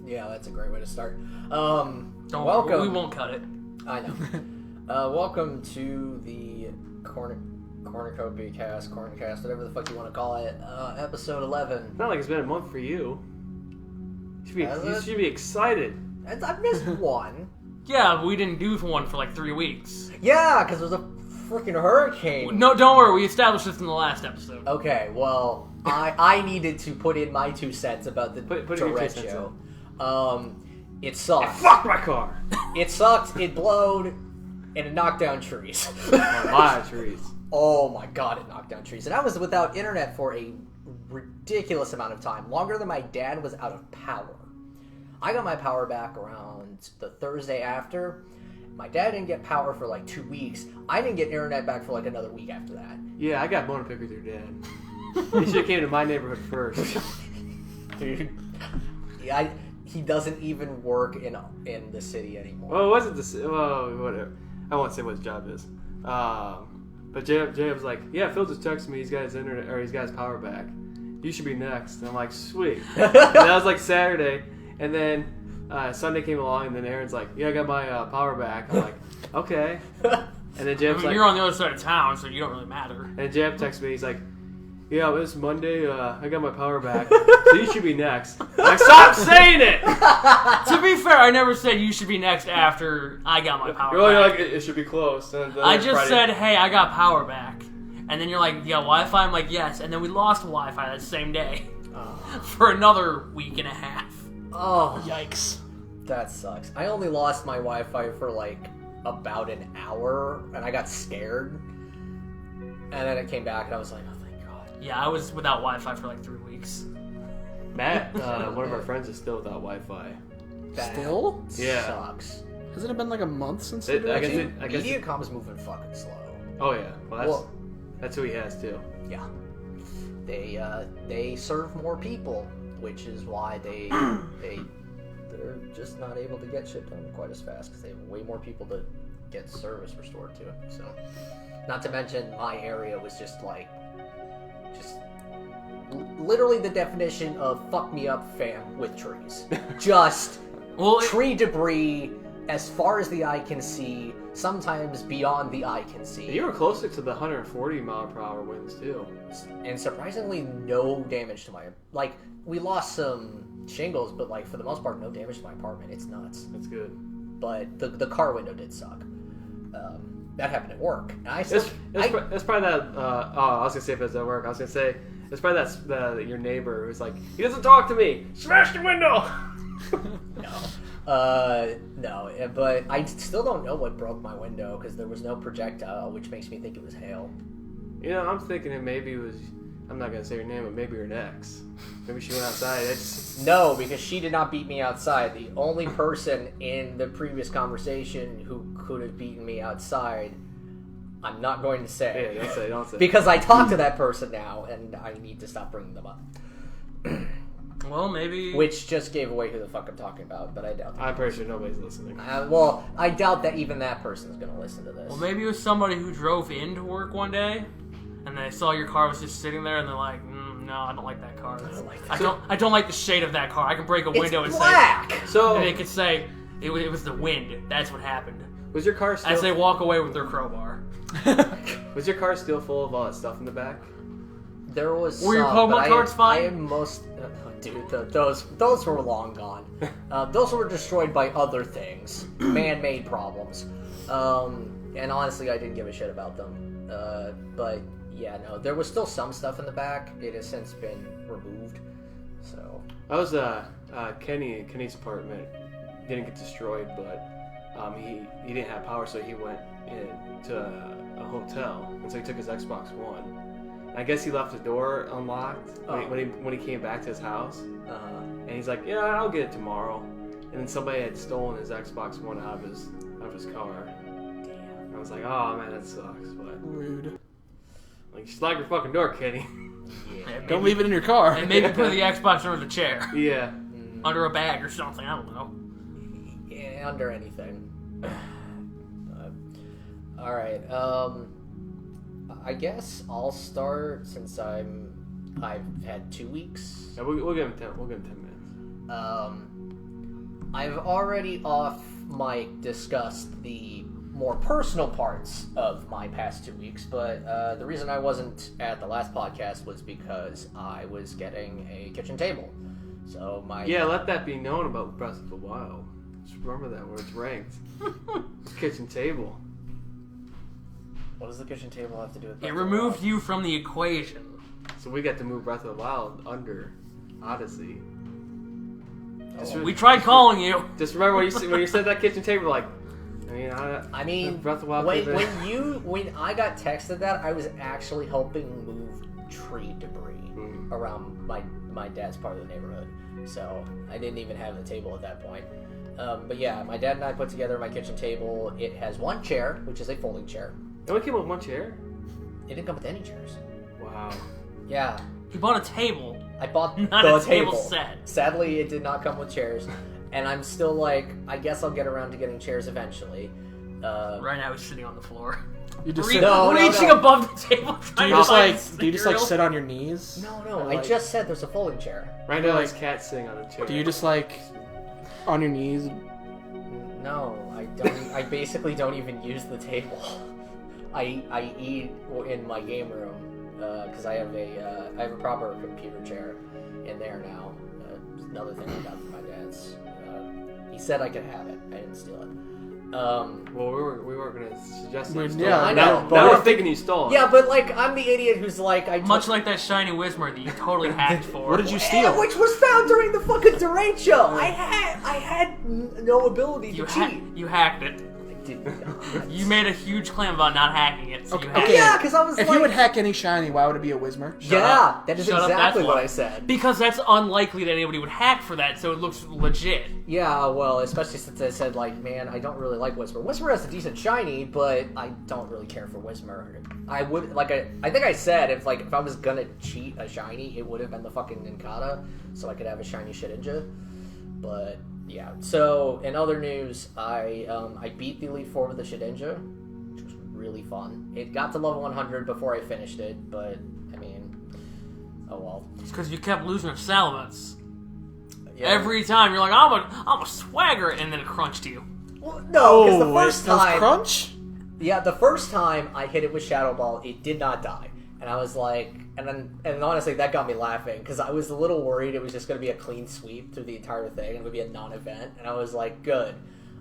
Yeah, that's a great way to start. Welcome. We won't cut it. I know. Welcome to the Cornucopia cast, Corncast, whatever the fuck you want to call it. Episode 11. It's not like it's been a month for you. You should be excited. I've missed one. Yeah, we didn't do one for like 3 weeks. Yeah, because there was a freaking hurricane. No, don't worry. We established this in the last episode. Okay, well, I needed to put in my 2 cents about the derecho. It sucked. It fucked my car. It sucked, it blowed, and it knocked down trees. A lot of trees. Oh my god, it knocked down trees. And I was without internet for a ridiculous amount of time. Longer than my dad was out of power. I got my power back around the Thursday after. My dad didn't get power for like 2 weeks. I didn't get internet back for like another week after that. Yeah, I got bone to pick with your dad. He should have came to my neighborhood first. Dude, yeah, he doesn't even work in the city anymore. Well, it wasn't whatever. I won't say what his job is. But Jay was like, yeah, Phil just texted me. He's got his internet, or he's got his power back. You should be next. And I'm like, sweet. And that was like Saturday. And then Sunday came along, and then Aaron's like, yeah, I got my power back. I'm like, okay. And then Jab's like, you're on the other side of town, so you don't really matter. And Jab texts me. He's like, yeah, this Monday, I got my power back, so you should be next. I'm like, stop saying it! To be fair, I never said you should be next after I got my power You're back. like, it should be close. I just said, hey, I got power back. And then you're like, yeah, Wi-Fi? I'm like, yes. And then we lost Wi-Fi that same day. For another week and a half. Oh. Yikes. That sucks. I only lost my Wi-Fi for like about an hour, and I got scared. And then it came back, and I was like, oh, thank God. Yeah, I was without Wi-Fi for like 3 weeks. Matt, one of our friends, is still without Wi-Fi. That Still? Yeah. sucks. Hasn't it been like a month since I the guess direction? Mediacom's moving fucking slow. Oh yeah, well that's who he has too. Yeah. They serve more people, which is why they're just not able to get shit done quite as fast because they have way more people to get service restored to. So, not to mention my area was just literally the definition of fuck me up fam with trees. Just tree debris as far as the eye can see, sometimes beyond the eye can see. You were closer to the 140 mile per hour winds too. And surprisingly, no damage to my... Like, we lost some shingles, but, like, for the most part, no damage to my apartment. It's nuts. That's good. But the car window did suck. That happened at work. And I still... It's probably that... I was going to say if it's at work. I was going to say, it's probably that your neighbor who's like, he doesn't talk to me! Smash the window! No, but I still don't know what broke my window, because there was no projectile, which makes me think it was hail. You know, I'm thinking it maybe was... I'm not going to say her name, but maybe her ex. Maybe she went outside. No, because she did not beat me outside. The only person in the previous conversation who could have beaten me outside, I'm not going to say. Yeah, don't say. Because I talk to that person now, and I need to stop bringing them up. Well, maybe... Which just gave away who the fuck I'm talking about, but I doubt that. I'm pretty sure nobody's listening. Well, I doubt that even that person's going to listen to this. Well, maybe it was somebody who drove into work one day, and they saw your car was just sitting there, and they're like, no, I don't like that car. I don't like the shade of that car. I can break a window and black! And they could say, it was the wind. That's what happened. Was your car still... As they walk away with their crowbar. Was your car still full of all that stuff in the back? There was Were your Pokemon cards fine? I am most... Dude, those were long gone. Those were destroyed by other things. Man-made problems. And honestly, I didn't give a shit about them. But, yeah, no. There was still some stuff in the back. It has since been removed. So... That was Kenny's apartment. Didn't get destroyed, but he didn't have power, so he went into a hotel. And so he took his Xbox One. I guess he left the door unlocked when he came back to his house. And he's like, yeah, I'll get it tomorrow. And then somebody had stolen his Xbox One out of his car. Damn. I was like, oh man, that sucks. But rude. Like, just lock your fucking door, Kenny. Yeah, don't leave it in your car. And maybe put the Xbox under the chair. Yeah. Under a bag or something, I don't know. Yeah, under anything. Alright, I guess I'll start since I've had 2 weeks. Yeah, we'll give him 10 minutes. I've already off mic discussed the more personal parts of my past 2 weeks, but the reason I wasn't at the last podcast was because I was getting a kitchen table. So Yeah, let that be known about Breath of the Wild. Just remember that where it's ranked. Kitchen table. What does the kitchen table have to do with It removed you from the equation. So we got to move Breath of the Wild under Odyssey. We tried calling you. Just remember when you said that kitchen table, like, I mean, Breath of the Wild. When I got texted that, I was actually helping move tree debris around my dad's part of the neighborhood. So I didn't even have the table at that point. But yeah, my dad and I put together my kitchen table. It has one chair, which is a folding chair. It only came with one chair? It didn't come with any chairs. Wow. Yeah. You bought a table. I bought not the a table set. Sadly, it did not come with chairs. And I'm still like, I guess I'll get around to getting chairs eventually. Right now he's sitting on the floor. You just reaching no. above the table. do you just like sit on your knees? No. I just said there's a folding chair. Right now, his cat's sitting on a chair. Do you just like on your knees? No, I don't. I basically don't even use the table. I eat in my game room because I have a proper computer chair in there now. Another thing I got from my dad's. He said I could have it. I didn't steal it. Well, we weren't going to suggest that. Yeah, I know. Now we're thinking you stole it. Yeah, but like I'm the idiot who's like much like that shiny Whismer that you totally hacked for. What did you steal? Which was found during the fucking derecho. I had no ability to cheat. You hacked it. I did not. You made a huge claim about not hacking it. So Okay, you hacked okay. it. Yeah, because I was If like, you would hack any shiny, why would it be a Whismer? yeah, that is Shut up, exactly that's what why. I said. Because that's unlikely that anybody would hack for that, so it looks legit. Yeah, well, especially since I said, like, man, I don't really like Whisper. Whisper has a decent shiny, but I don't really care for Whisper. I would, like, I think I said, if I was gonna cheat a shiny, it would have been the fucking Ninkata, so I could have a shiny Shedinja. But, yeah. So, in other news, I beat the Elite Four with the Shedinja, which was really fun. It got to level 100 before I finished it, but, I mean, oh well. It's because you kept losing to Salamence. Yeah. Every time you're like, I'm a swagger, and then it crunched you. Well, no, because the first that was time... Crunch? Yeah, the first time I hit it with Shadow Ball, it did not die. And I was like, and honestly, that got me laughing, because I was a little worried it was just going to be a clean sweep through the entire thing, and it would be a non-event. And I was like, good,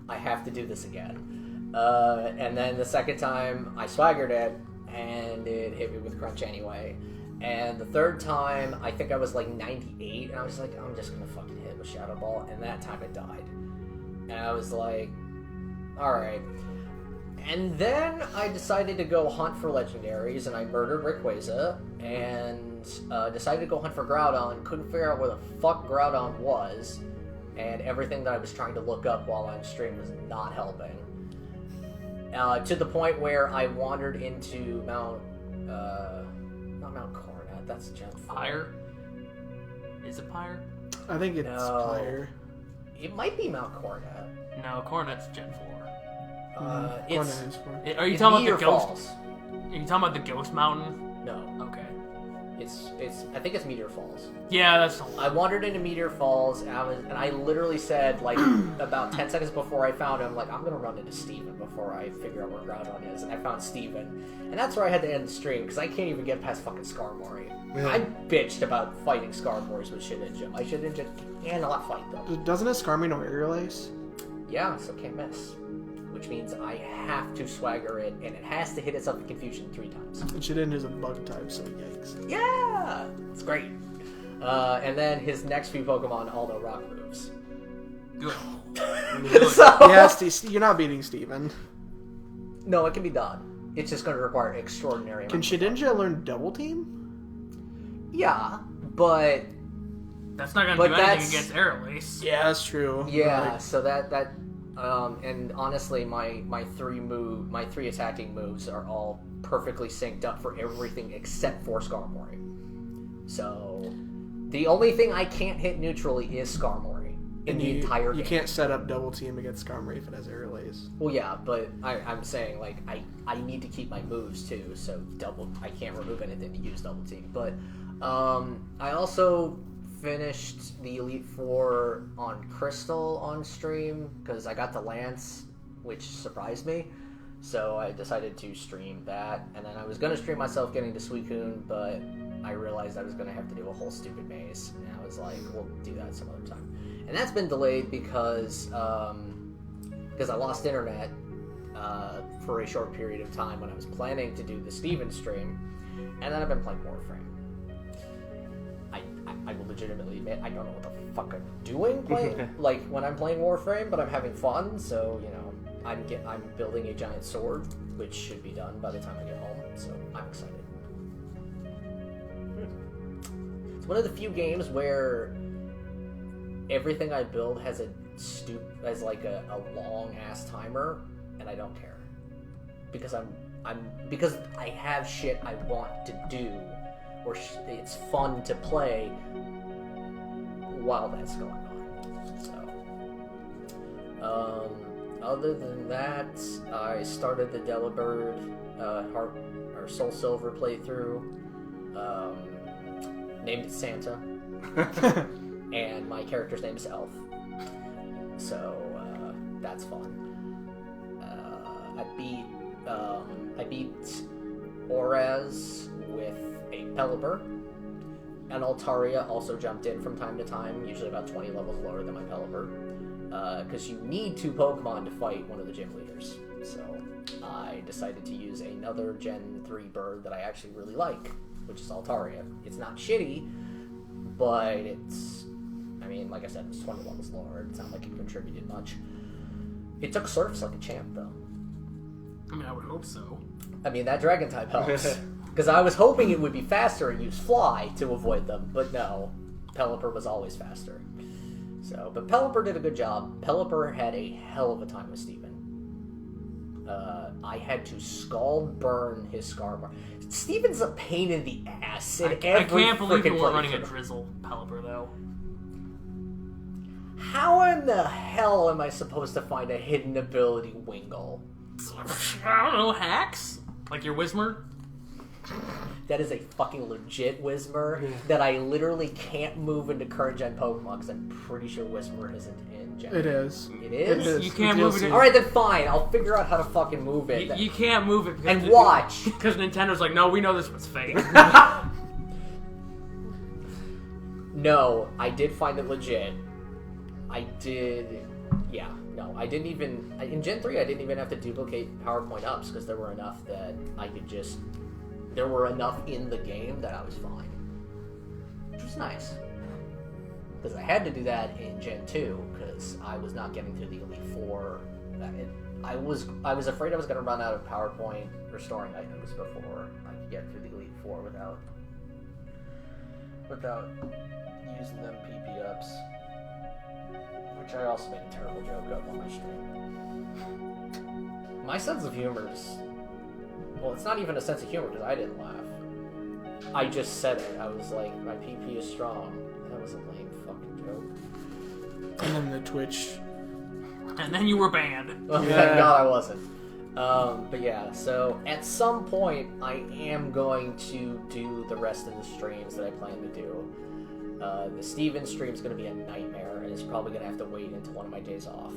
I have to do this again. And then the second time, I swaggered it, and it hit me with Crunch anyway. And the third time, I think I was like 98, and I was like, I'm just going to fucking hit it with Shadow Ball, and that time it died. And I was like, alright. And then I decided to go hunt for legendaries, and I murdered Rayquaza, and decided to go hunt for Groudon. Couldn't figure out where the fuck Groudon was, and everything that I was trying to look up while on stream was not helping. To the point where I wandered into not Mount Coronet, that's Gen 4. Pyre? Is it Pyre? I think it's No. Pyre. It might be Mount Coronet. No, Cornet's Gen 4. It's... Cornet is for- Are you it's talking Meteor about the ghost? Falls. Are you talking about the Ghost Mountain? No, Okay. it's. I think it's Meteor Falls. Yeah, that's the I wandered into Meteor Falls, and I literally said, like, about 10 seconds before I found him, like, I'm gonna run into Steven before I figure out where Groudon is, and I found Steven. And that's where I had to end the stream, because I can't even get past fucking Skarmory. Yeah. I bitched about fighting Skarmories with Shedinja. My Shedinja cannot fight them. Doesn't a Skarmory know Aerial Ace? Yeah, so can't miss. Which means I have to swagger it, and it has to hit itself in confusion 3 times. And Shedinja is a bug type, so yikes. Yeah! It's great. And then his next few Pokemon all know rock moves. Good. So, Yeah, you're not beating Steven. no, it can be done. It's just going to require extraordinary Can amounts of luck. Shedinja learn Double Team? Yeah, but That's not gonna But do anything that's- against Airlace. Yeah, that's true. yeah, so that and honestly, my 3 attacking moves are all perfectly synced up for everything except for Skarmory. So the only thing I can't hit neutrally is Skarmory in And the entire game. You can't set up Double Team against Skarmory if it has Aerial Ace. Well, yeah, but I'm saying, like, I need to keep my moves, too, so I can't remove anything to use Double Team. But, I also finished the Elite Four on Crystal on stream because I got the Lance, which surprised me. So I decided to stream that, and then I was going to stream myself getting to Suicune, but I realized I was going to have to do a whole stupid maze, and I was like, we'll do that some other time. And that's been delayed because I lost internet for a short period of time when I was planning to do the Steven stream, and then I've been playing Warframe. I will legitimately admit I don't know what the fuck I'm doing playing like when I'm playing Warframe, but I'm having fun, so you know. I'm building a giant sword, which should be done by the time I get home, so I'm excited. It's one of the few games where everything I build has a long ass timer, and I don't care because because I have shit I want to do, or it's fun to play while that's going on. So, other than that, I started the Delibird Soul Silver playthrough. Named it Santa, and my character's name is Elf. So that's fun. I beat Oraz with a Pelipper, and Altaria also jumped in from time to time, usually about 20 levels lower than my Pelipper. Because you need 2 Pokemon to fight one of the gym leaders. So I decided to use another Gen 3 bird that I actually really like, which is Altaria. It's not shitty, but it's... I mean, like I said, it's 20 levels lower. It's not like it contributed much. It took Surfs like a champ, though. I mean, I would hope so. I mean, that Dragon type helps. Because I was hoping it would be faster and use Fly to avoid them, but no. Pelipper was always faster. So, but Pelipper did a good job. Pelipper had a hell of a time with Steven. I had to scald burn his Scarmar. Steven's a pain in the ass. I can't believe you weren't running a Drizzle Pelipper, though. How in the hell am I supposed to find a hidden ability Wingull? I don't know, hacks? Like your Whismur? That is a fucking legit Whismur that I literally can't move into current gen Pokemon because I'm pretty sure Whismur isn't in Gen. It is. It is? It is. You can't move it. Alright, then fine. I'll figure out how to fucking move it. You can't move it. And watch. Because Nintendo's like, no, we know this was fake. No, I did find it legit. I did... Yeah, no, I didn't even... In Gen 3, I didn't even have to duplicate PowerPoint ups because there were enough that I could just... There were enough in the game that I was fine. Which was nice. Because I had to do that in Gen 2 because I was not getting through the Elite Four. I was afraid I was going to run out of PowerPoint restoring items before I could get through the Elite Four without using them PP ups. Which I also made a terrible joke of on my stream. My sense of humor is... Well, it's not even a sense of humor because I didn't laugh. I just said it. I was like, my PP is strong. That was a lame fucking joke. And then the Twitch. And then you were banned. Well, thank God I wasn't. But yeah, so at some point, I am going to do the rest of the streams that I plan to do. The Steven stream is going to be a nightmare, and it's probably going to have to wait until one of my days off.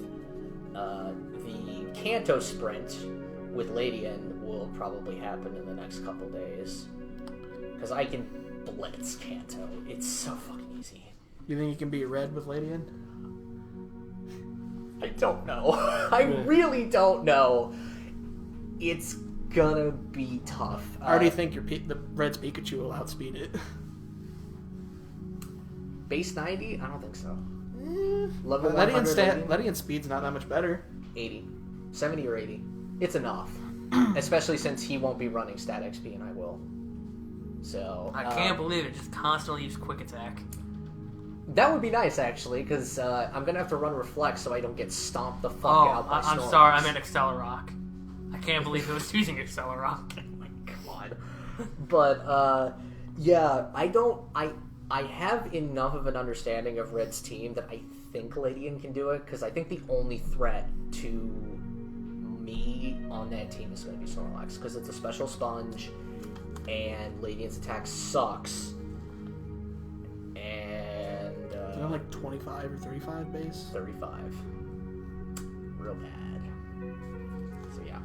The Kanto sprint with Ladian will probably happen in the next couple days. Because I can blitz Kanto. It's so fucking easy. You think you can beat Red with Ladian? I don't know. I really don't know. It's gonna be tough. I already think the Red's Pikachu will outspeed it. Base 90? I don't think so. Level 100 Ledian's speed's not that much better. 80. 70 or 80. It's enough. Especially since he won't be running stat XP and I will. So... I can't believe it. Just constantly use Quick Attack. That would be nice, actually, because I'm going to have to run Reflect so I don't get stomped the fuck out by I'm Snorlax. sorry. I meant Accelerock. I can't believe it was using Accelerock. Oh my god. But, yeah, I have enough of an understanding of Red's team that I think Ladian can do it, because I think the only threat to me on that team is going to be Snorlax, because it's a special sponge, and Ladian's attack sucks, and Isn't it like 25 or 35 base? 35. Real bad. So yeah.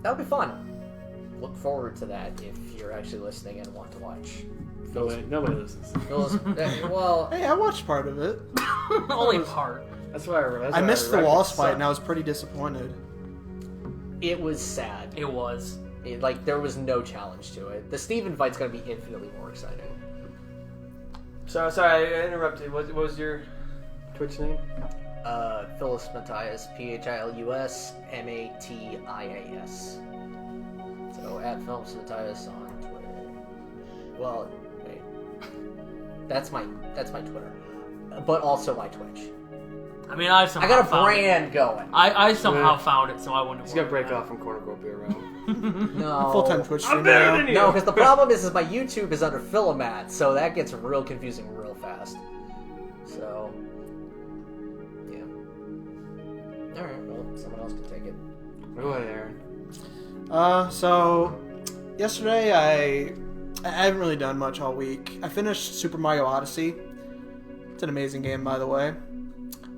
That'll be fun. Look forward to that if you're actually listening and want to watch. Nobody listens. Well, Hey, I watched part of it. Only part. That's why I missed the Wallace fight, and I was pretty disappointed. it was sad. It was. There was no challenge to it. The Steven fight's going to be infinitely more exciting. So sorry, I interrupted. What was your Twitch name? Phyllis Matthias, Philus Matias. So at Phyllis Matthias on Twitter. Well, wait. That's my Twitter, but also my Twitch. I mean, I somehow I got a found brand it. going. I somehow found it, so I wouldn't. He's got to break off from Cornucopia Realm. No. Full-time Twitch streamer. I'm better now. than you. No, because the problem is my YouTube is under Philomat, so that gets real confusing real fast. So, yeah. Alright, well, someone else can take it. Go ahead, Aaron. So yesterday I haven't really done much all week. I finished Super Mario Odyssey. It's an amazing game, by the way.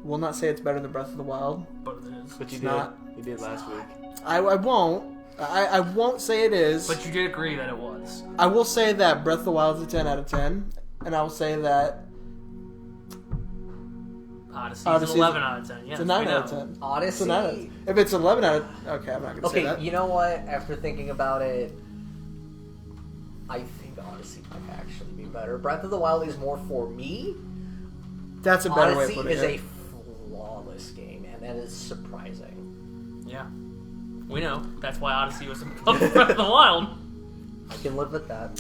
Will not say it's better than Breath of the Wild. But it is. But you It's did. not. You did last week. I won't. I won't say it is. But you did agree that it was. I will say that Breath of the Wild is a 10 out of 10, and I will say that Odyssey's Odyssey's an 11 out of 10. Yes, it's a 9 we out of know. 10. It's Odyssey. a 9 out of 10. If it's 11 out of... Okay, I'm not going to say Okay, that. you know what? After thinking about it, I think Odyssey might actually be better. Breath of the Wild is more for me. That's a better way Odyssey of putting is it. a flawless game, and that is surprising. Yeah. We know. That's why Odyssey was above Breath of the Wild. I can live with that.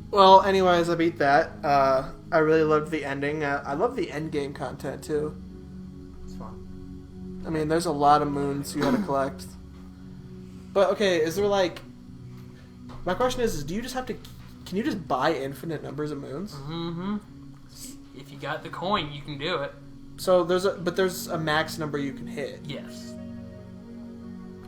Well, anyways, I beat that. I really loved the ending. I love the end game content, too. It's fun. I mean, there's a lot of moons you gotta collect. But, okay, is there, like... My question is do you just have to... Can you just buy infinite numbers of moons? Mm-hmm. If you got the coin, you can do it. So, there's a max number you can hit. Yes.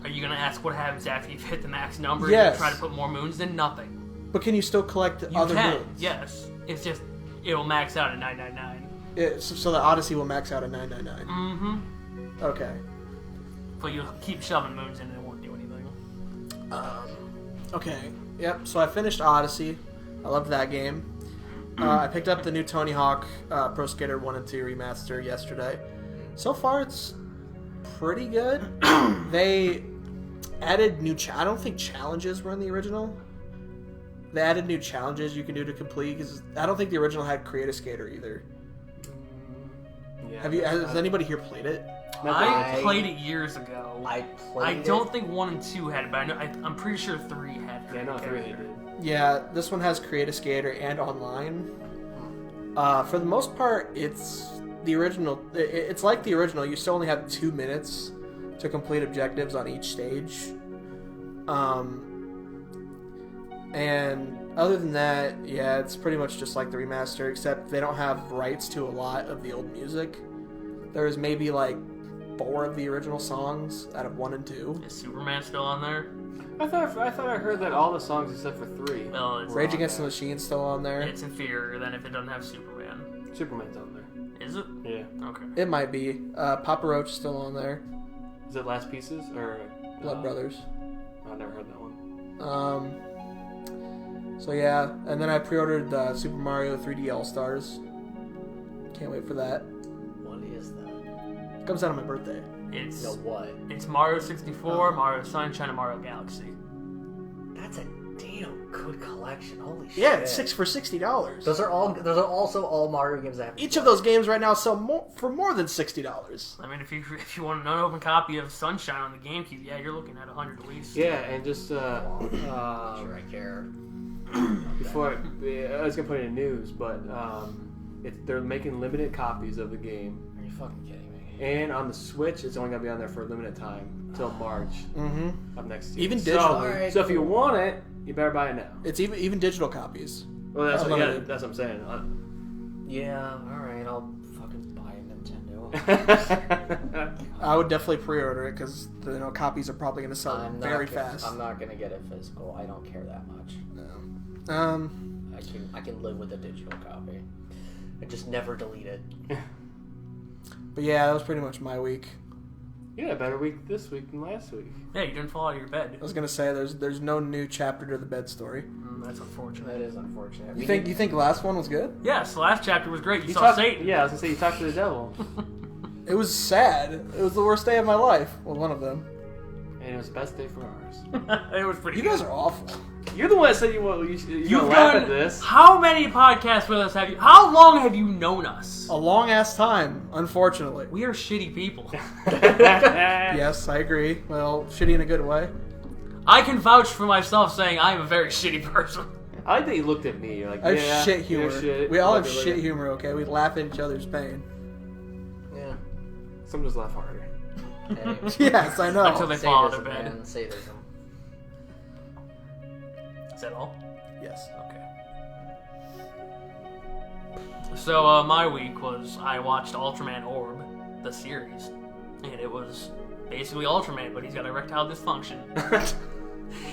Are you going to ask what happens after you've hit the max number? Yes. And you try to put more moons? Then nothing. But can you still collect You other can, moons? yes. It's just, it'll max out at 999. So the Odyssey will max out at 999. Mm-hmm. Okay. But you'll keep shoving moons in and it won't do anything. Okay. Yep. So I finished Odyssey. I loved that game. I picked up the new Tony Hawk Pro Skater 1 and 2 remaster yesterday. So far, it's pretty good. They added new... I don't think challenges were in the original. They added new challenges you can do to complete, because I don't think the original had Create a Skater either. Yeah. Has anybody here played it? I played it years ago. I I don't think 1 and 2 had it, but I know, I'm pretty sure 3 had it. Yeah, no, 3 they did. Yeah, this one has Create a Skater and online. For the most part, it's the original. It's like the original. You still only have 2 minutes to complete objectives on each stage. And other than that, yeah, it's pretty much just like the remaster, except they don't have rights to a lot of the old music. There's maybe like 4 of the original songs out of 1 and 2. Is Superman still on there? I thought I heard that all the songs except for 3. Well, it's, Rage Against the Machine's still on there. it's inferior than if it doesn't have Superman. Superman's on there. Is it? Yeah. Okay. It might be. Papa Roach is still on there. Is it Last Pieces or Blood Brothers. I never heard that one. So yeah, and then I pre-ordered Super Mario 3D All Stars. Can't wait for that. What is that? It comes out on my birthday. It's No, what? it's Mario 64, Mario Sunshine, and Mario Galaxy. That's a damn good collection. Holy shit. Yeah, it's for $60. Those are also all Mario games I have. Each of those games right now sell for more than $60. I mean, if you want an unopened copy of Sunshine on the GameCube, yeah, you're looking at 100 at least. Yeah, and just Sure, I care. before I was gonna put it in news, but they're making limited copies of the game, Are you fucking kidding me? and on the Switch, it's only gonna be on there for a limited time till March of next year. Even So, digitally. so if you want it, you better buy it now. It's even digital copies. Well, that's what Unlimited. that's what I'm saying. Yeah, alright, I'll fucking buy a Nintendo. I would definitely pre-order it because copies are probably going to sell very fast. I'm not gonna get it physical. I don't care that much. I I can live with a digital copy. I just never delete it. But yeah, that was pretty much my week. You had a better week this week than last week. Yeah, you didn't fall out of your bed. I was gonna say there's no new chapter to the bed story. That's unfortunate. That is unfortunate. You think last one was good? Yes, the last chapter was great. You saw Satan. Yeah, I was gonna say you talked to the devil. It was sad. It was the worst day of my life. Well, one of them. And it was the best day for ours. It was pretty You good. guys are awful. You're the one that said you're You've gonna laugh done at this. how many podcasts with us have you? How long have you known us? A long ass time, unfortunately. We are shitty people. Yes, I agree. Well, shitty in a good way. I can vouch for myself saying I am a very shitty person. I like that you looked at me. You're like, I have yeah, shit humor. Shit. We all have Look shit at- humor, okay? We laugh at each other's pain. Yeah. Some just laugh harder. Hey, Yes, I know. Until they fall out of sadism, bed. man. Sadism. Is that all? Yes. Okay. So my week was I watched Ultraman Orb, the series, and it was basically Ultraman, but he's got erectile dysfunction.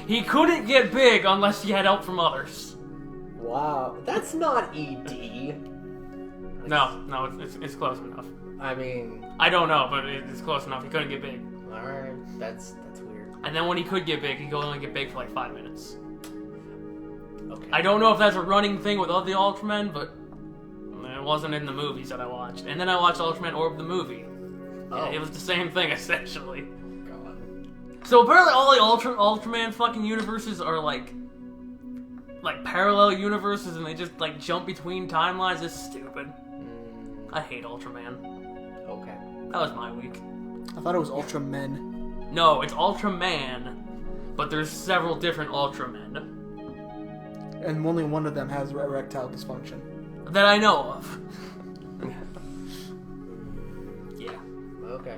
He couldn't get big unless he had help from others. Wow, that's not ED. No, it's close enough. I mean, I don't know, but it's close enough. He couldn't get big, alright, that's weird. and then when he could get big, he could only get big for like 5 minutes. Okay. I don't know if that's a running thing with other Ultramen, but it wasn't in the movies that I watched. And then I watched Ultraman Orb the movie. Oh. It was the same thing, essentially. God. So apparently all the Ultraman fucking universes are like parallel universes, and they just like jump between timelines. It's stupid. I hate Ultraman. Okay. That was my week. I thought it was Ultramen. No, it's Ultraman, but there's several different Ultramen And only one of them has erectile dysfunction. that I know of. Yeah. Okay.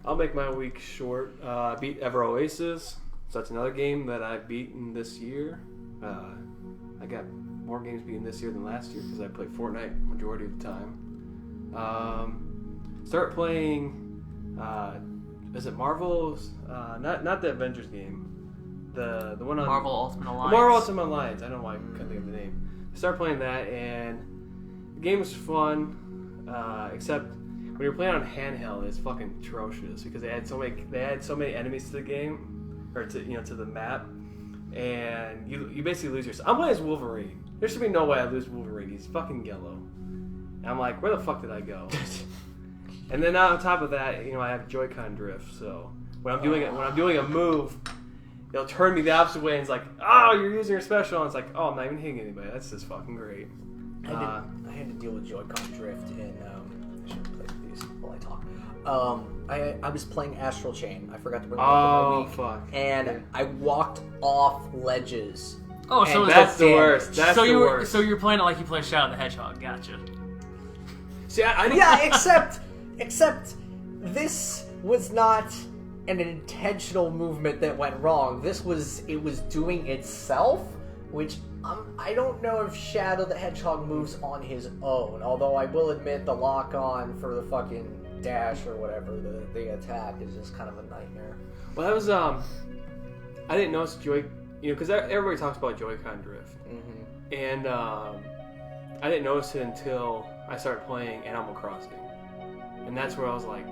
I'll make my week short. Beat Ever Oasis. So that's another game that I've beaten this year. I got more games beaten this year than last year because I played Fortnite majority of the time. Start playing. Is it Marvel's? Not the Avengers game. The one on Marvel Ultimate Alliance. Marvel Ultimate Alliance. I don't know why I couldn't think of the name. Start playing that, and the game was fun, except when you're playing on handheld, it's fucking atrocious because they had so many enemies to the game, or to the map, and you basically lose yourself. I'm playing as Wolverine. There should be no way I lose Wolverine. He's fucking yellow, and I'm like, where the fuck did I go? And then on top of that, I have Joy-Con drift, so when I'm doing a move, it'll turn me the opposite way, and it's like, oh, you're using your special, and it's like, oh, I'm not even hitting anybody. That's just fucking great. I had to deal with Joy-Con drift, and I should play these while I talk. I was playing Astral Chain. I forgot to bring it up Oh, week, fuck. and I walked off ledges. Oh, so And That's the damage. worst. That's so the you were worst. so you're playing it like you play Shadow the Hedgehog. Gotcha. See, I Yeah, except this was not an intentional movement that went wrong. It was doing itself, which I don't know if Shadow the Hedgehog moves on his own. Although I will admit the lock on for the fucking dash or whatever the attack is just kind of a nightmare. Well, that was I didn't notice because everybody talks about Joy-Con drift, and I didn't notice it until I started playing Animal Crossing, and that's where I was like,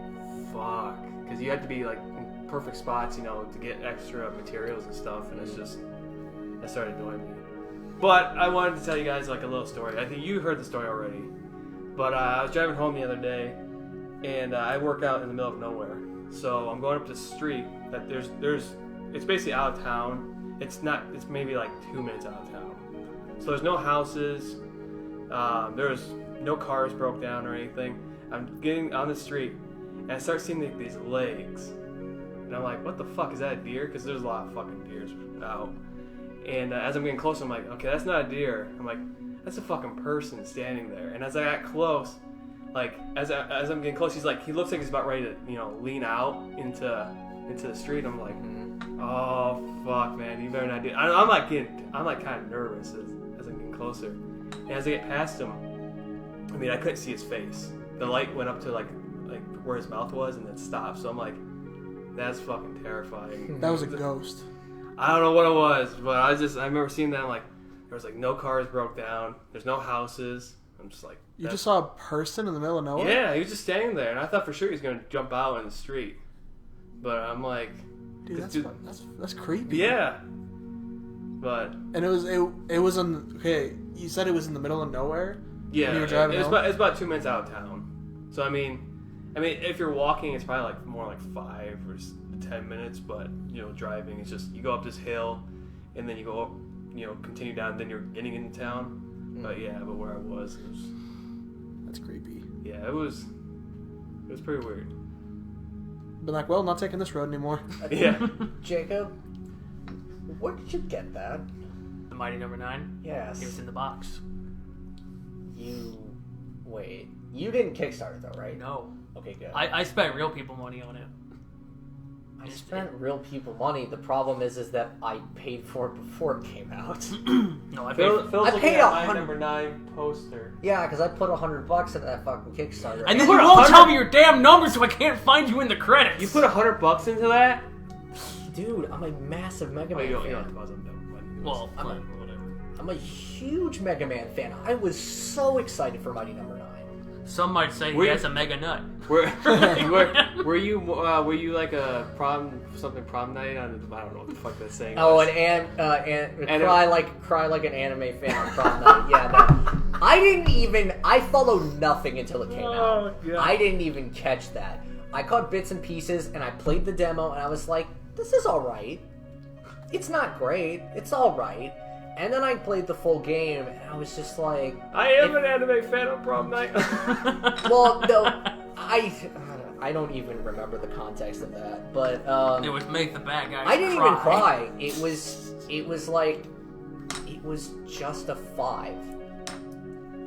fuck, because you have to be like in perfect spots, to get extra materials and stuff, and that started annoying me. But I wanted to tell you guys like a little story. I think you heard the story already, but I was driving home the other day, and I work out in the middle of nowhere, so I'm going up this street that it's basically out of town. It's maybe like 2 minutes out of town. So there's no houses. There's no cars broke down or anything. I'm getting on the street, and I start seeing these legs. And I'm like, what the fuck? Is that a deer? Because there's a lot of fucking deers out. And as I'm getting closer, I'm like, okay, that's not a deer. I'm like, that's a fucking person standing there. And as I got close, like, as I'm getting close, he looks like he's about ready to, lean out into the street. I'm like, oh fuck, man, you better not do it. I'm like kind of nervous as I'm getting closer. And as I get past him, I mean, I couldn't see his face. The light went up to like where his mouth was, and then stopped. So I'm like, that's fucking terrifying. That was a ghost. I don't know what it was, but I remember seeing that. I'm like, there was like no cars broke down. There's no houses. I'm just like, You just saw a person in the middle of nowhere? yeah, he was just standing there, and I thought for sure he was gonna jump out in the street. But I'm like, Dude, that's creepy. yeah. But And it was okay. You said it was in the middle of nowhere. yeah, When you were driving it's home? about 2 minutes out of town. So I mean, if you're walking, it's probably like more like 5 or 10 minutes. But driving, it's just you go up this hill, and then you go up, continue down, and then you're getting into town. But where I was, That's creepy. yeah, it was pretty weird. Been like, well, not taking this road anymore. Yeah. Jacob, where did you get that? The Mighty Number 9. Yes. It was in the box. Wait. You didn't Kickstarter though, right? No. Okay, good. I spent real people money on it. I spent real people money. The problem is that I paid for it before it came out. No, I paid. Phil's I looking paid at my 100 number 9 poster. Yeah, because I put $100 into that fucking Kickstarter. And then put you won't 100 tell me your damn number, so I can't find you in the credits. You put $100 into that? Dude, I'm a massive Mega Oh, Man you don't fan. have to pause them down. Well, I'm whatever. I'm a huge Mega Man fan. I was so excited for Mighty Number 9. Some might say he has a mega nut. Were you like a prom night on I don't know what the fuck that saying Oh, was. cry like an anime fan on prom night. Yeah, that. I followed nothing until it came out. God. I didn't even catch that. I caught bits and pieces, and I played the demo, and I was like, this is alright. It's not great. It's alright. And then I played the full game, and I was just like... I am an anime fan on prom night. Well, no, I don't even remember the context of that, but It would make the bad guys I didn't even cry. It was like it was just a 5.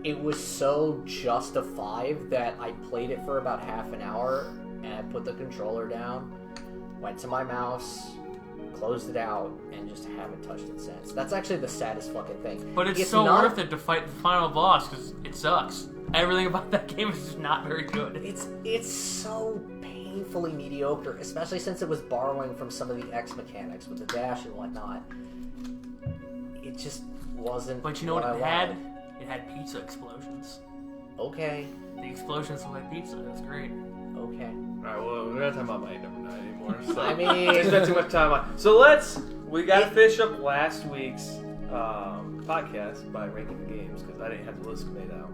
It was so just a 5 that I played it for about half an hour, and I put the controller down, went to my mouse, closed it out, and just haven't touched it since. That's actually the saddest fucking thing. But it's so worth it to fight the final boss, because it sucks. Everything about that game is just not very good. It's so painfully mediocre, especially since it was borrowing from some of the X mechanics with the dash and whatnot. It just wasn't. But you know what it had? It had pizza explosions. Okay. The explosions look like pizza. That's great. Okay. Alright, well, we're not talking about Mighty Number 9 anymore. So I mean, we spent too much time on. So we got to finish up last week's podcast by ranking the games because I didn't have the list made out.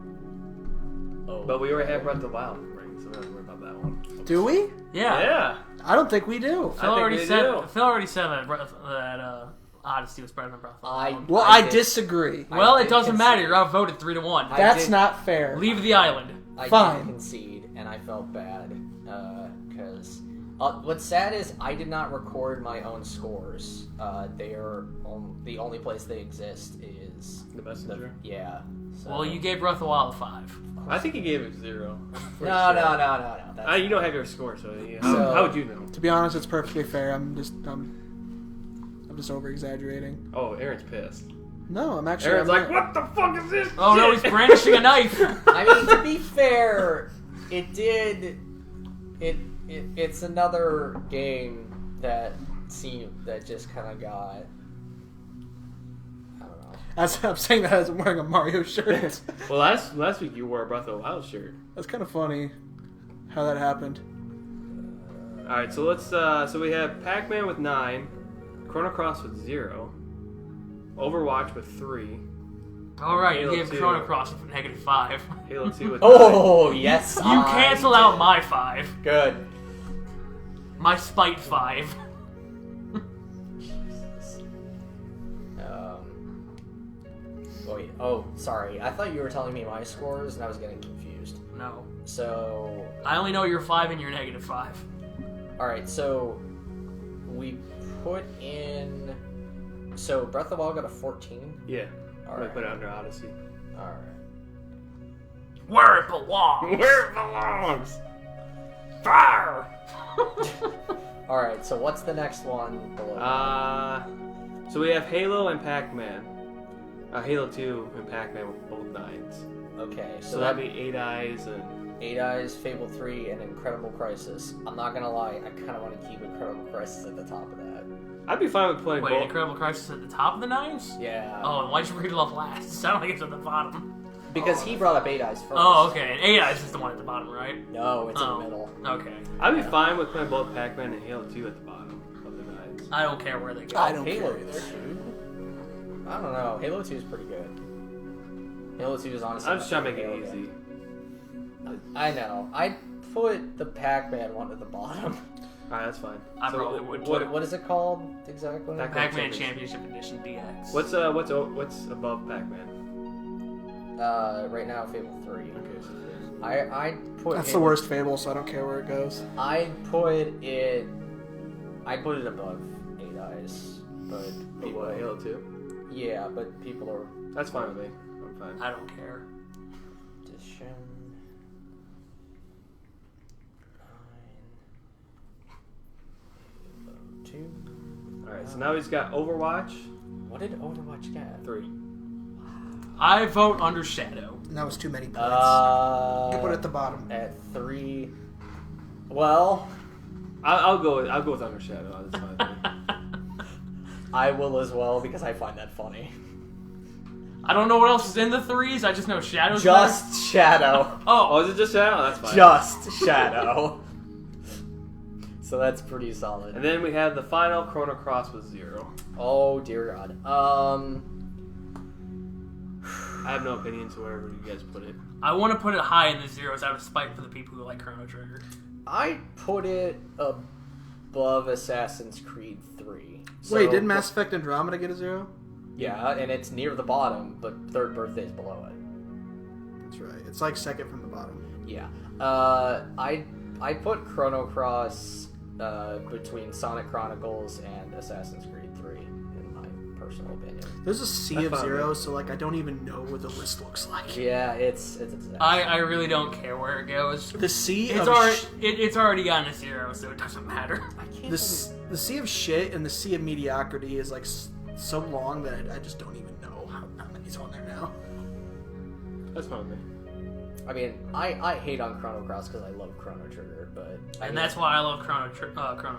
Oh. But we already have Breath of the Wild ranked, so we don't have to worry about that one. Do we? Yeah. I don't think we do. Phil I think already they said. do. Phil already said that Odyssey was better than Breath of the Wild. Well, I disagree. Well, I it did doesn't concede. matter. You're outvoted 3-1. That's not fair. Leave the island. I Fine. did concede, and I felt bad because what's sad is I did not record my own scores. They are the only place they exist is The Messenger? yeah. So. Well, you gave Breath of the Wild a 5. I think he gave it 0. No. That's You don't have your score, so So- how would you know? To be honest, it's perfectly fair. I'm just over exaggerating. Oh, Aaron's pissed. No, I'm actually. Aaron's I'm like, what the fuck is this? Oh no, he's brandishing a knife. I mean, to be fair, it's another game that just kind of got. I don't know. I'm saying that as I'm wearing a Mario shirt. Well, last week you wore a Breath of the Wild shirt. That's kind of funny how that happened. All right, so let's. So we have Pac-Man with 9, Chrono Cross with 0, Overwatch with 3, All right, you Halo gave 2. Chrono Cross a -5. Halo 2 with Oh yes, You I canceled did. out my 5. Good. My spite 5. Wait. Oh, sorry. I thought you were telling me my scores, and I was getting confused. No. So, I only know your 5 and your -5. all right. So we put in. So Breath of the Wild got a 14. Yeah. All I'm gonna right. put it under Odyssey. All right. Where it belongs. Where it belongs. Fire. All right. So what's the next one below? So we have Halo and Pac-Man. Halo 2 and Pac-Man with both 9s. Okay. So that'd be 8 Eyes and. 8 Eyes, Fable 3, and Incredible Crisis. I'm not gonna lie, I kind of want to keep Incredible Crisis at the top of that. I'd be fine with playing Wait, both. Incredible Crisis at the top of the 9s? Yeah. Oh, and why'd you read it off last? It sounded like it's at the bottom. Because he brought up 8 Eyes first. Oh, okay. And 8 Eyes is the one at the bottom, right? No, it's in Oh. the middle. Okay. I'd be fine with playing both Pac-Man and Halo 2 at the bottom of the 9s. I don't care where they go. I don't Halo care either. 2? I don't know. Halo 2 is pretty good. Halo 2 is honestly. I'm just trying to make Halo it easy. game. I know. I'd put the Pac-Man one at the bottom. Alright, that's fine. I probably would. What is it called exactly? Pac-Man Championship Edition DX. What's above Pac-Man? Right now, Fable 3. Okay, so I put. That's the worst Fable, so I don't care where it goes. I put it above 8 Eyes, but people. what, Halo 2? Yeah, but people are. That's fine with me. I'm fine. I don't care. Edition 9. 2. Alright, so now he's got Overwatch What did Overwatch get? 3. I vote Under Shadow. And that was too many points. You put it at the bottom. At 3. Well, I'll go with Under Shadow. That's fine with me. I will as well because I find that funny. I don't know what else is in the 3s. I just know Shadow's Just Shadow. there. Oh, Oh, is it just Shadow? That's fine. Just Shadow. So that's pretty solid. And then we have the final Chrono Cross with 0. Oh dear God. I have no opinion to wherever you guys put it. I want to put it high in the 0s out of spite for the people who like Chrono Trigger. I put it above Assassin's Creed 3. So, Wait, did Mass Effect Andromeda get a 0? Yeah, and it's near the bottom, but third birthday's below it. That's right. It's like second from the bottom. Yeah. I put Chrono Cross between Sonic Chronicles and Assassin's Creed 3, in my personal opinion. There's a sea That's of fine. zeros, so like I don't even know what the list looks like. Yeah, it's a disaster. I really don't care where it goes. The sea It's of already sh- it's already gotten a 0, so it doesn't matter. I can't the sea of shit and the sea of mediocrity is like so long that I just don't even know how many's on there now. That's fine with me. I mean, I hate on Chrono Cross because I love Chrono Trigger, but And that's why I love Chrono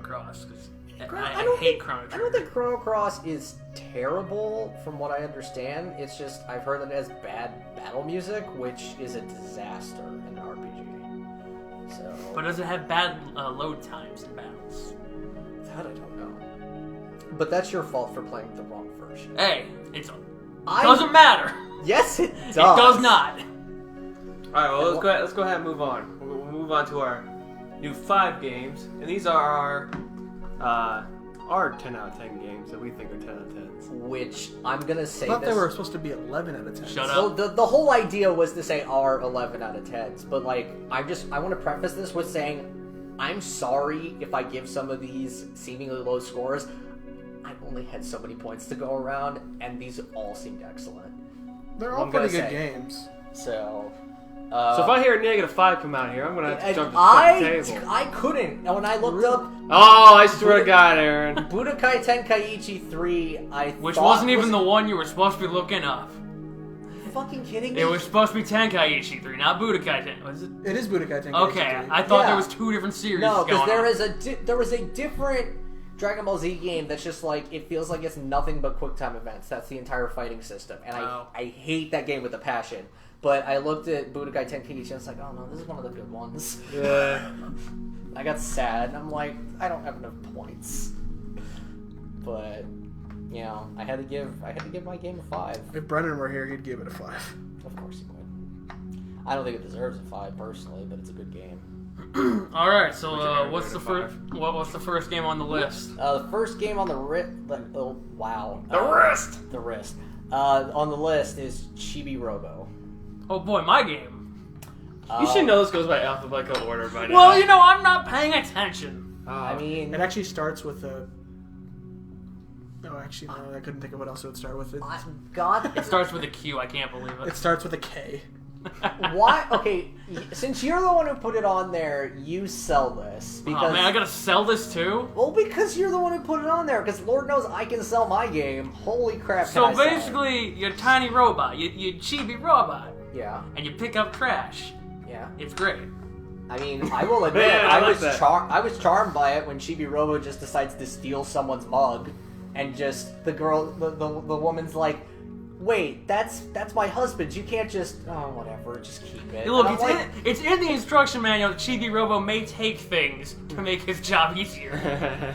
Cross, because I don't hate think- Chrono I Trigger. don't think Chrono Cross is terrible, from what I understand. It's just I've heard that it has bad battle music, which is a disaster in an RPG. So But does it have bad load times in battles? that I don't know. But that's your fault for playing the wrong version. Hey, it doesn't matter. Yes, it does. It does not. Alright, well, let's go ahead and move on. We'll move on to our new 5 games. And these are our 10 out of 10 games that we think are 10 out of 10s. Which I'm gonna say I thought this. they were supposed to be 11 out of 10. Shut So up. the whole idea was to say our 11 out of 10s, but like I want to preface this with saying I'm sorry if I give some of these seemingly low scores. I've only had so many points to go around, and these all seemed excellent. They're all I'm gonna pretty good say. games. So, So if I hear a -5 come out here, I'm gonna have to and jump to the fucking table. I couldn't. And when I looked up Oh, I swear to God, Aaron. Budokai Tenkaichi 3, Which thought wasn't even was- the one you were supposed to be looking up. fucking kidding me? It was supposed to be Tenkaichi 3, not Budokai Ten. Was it? It is Budokai Tenkaichi Okay, 3. I thought Yeah. there was 2 different series No, going because on. there was a different Dragon Ball Z game that's just like it feels like it's nothing but quick time events. That's the entire fighting system, and Oh. I hate that game with a passion. But I looked at Budokai Tenkaichi and I was like, oh no, this is one of the good ones. Yeah. I got sad. I'm like, I don't have enough points. But you know, I had to give my game a 5. If Brennan were here, he'd give it a 5. Of course he would. I don't think it deserves a 5 personally, but it's a good game. All right, so Aaron what's gave the it a first? What's the first game on the list? The first game on the wrist. Oh wow. wrist. The wrist. On the list is Chibi Robo. Oh boy, my game. You should know this goes by alphabetical order by now. Well, you know, I'm not paying attention. I mean, It actually starts with a... No, actually, no. I couldn't think of what else it would start with. God, It starts with a Q. I can't believe It it. starts with a K. why? Okay, since you're the one who put it on there, you sell this Oh because. man, I gotta sell this too. Well, because you're the one who put it on there. Because Lord knows I can sell my game. Holy crap! So can I sell it. basically, you're a tiny robot. You chibi robot, yeah, and you pick up trash. yeah. It's great. I mean, I will admit, Man, I like that. I was charmed by it when Chibi Robo just decides to steal someone's mug, and just the woman's like, "Wait, that's my husband's. You can't just whatever, just keep it." Hey, look, And I'm it's in the instruction manual that Chibi Robo may take things to make his job easier.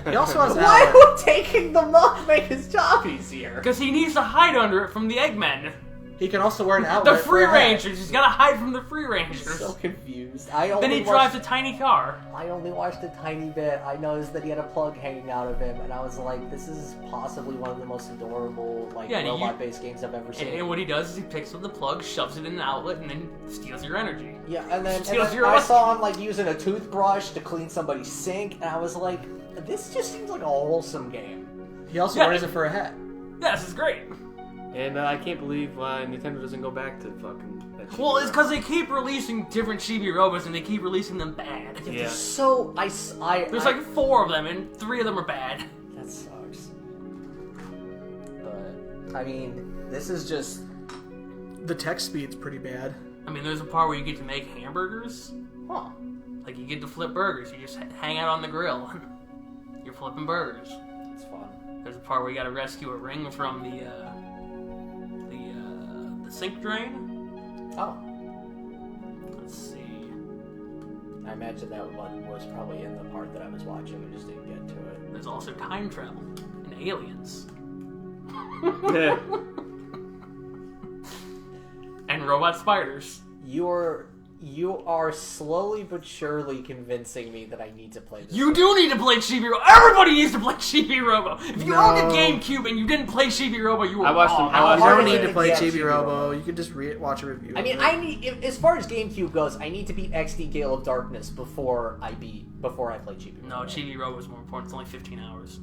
He also has an why outlet. would taking the mug make his job easier? Because he needs to hide under it from the Eggmen. He can also wear an The outlet. Free for a hat. Rangers. He's got to hide from the Free Rangers. So confused. Then he drives a tiny car. I only watched a tiny bit. I noticed that he had a plug hanging out of him, and I was like, "This is possibly one of the most adorable, robot-based games I've ever seen." And what he does is he picks up the plug, shoves it in an outlet, and then steals your energy. Yeah, and then Steals your I life. saw him like using a toothbrush to clean somebody's sink, and I was like, "This just seems like a wholesome game." He also Yeah. wears it for a hat. Yeah, this is great. And I can't believe why Nintendo doesn't go back to fucking... that Well, it's shit. because they keep releasing different Chibi Robos, and they keep releasing them bad. Yeah. So There's like 4 of them, and 3 of them are bad. that sucks. But I mean, this is just The text speed's pretty bad. I mean, there's a part where you get to make hamburgers. huh. Like, you get to flip burgers. You just hang out on the grill. You're flipping burgers. It's fun. There's a part where you gotta rescue a ring from the sink drain. Oh, Let's see. I imagine that one was probably in the part that I was watching. I just didn't get to it. There's also time travel and aliens. Yeah. And robot spiders. You are slowly but surely convincing me that I need to play this. You do need to play Chibi Robo. Everybody needs to play Chibi Robo. If you owned a No. GameCube and you didn't play Chibi Robo, you were I watched wrong. them- I watched You hard don't is need it to play get Chibi Chibi Robo. Robo? You can just watch a review. I mean, of it. I need as far as GameCube goes, I need to beat XD Gale of Darkness before I play Chibi. No, Chibi Robo is more important. It's only 15 hours.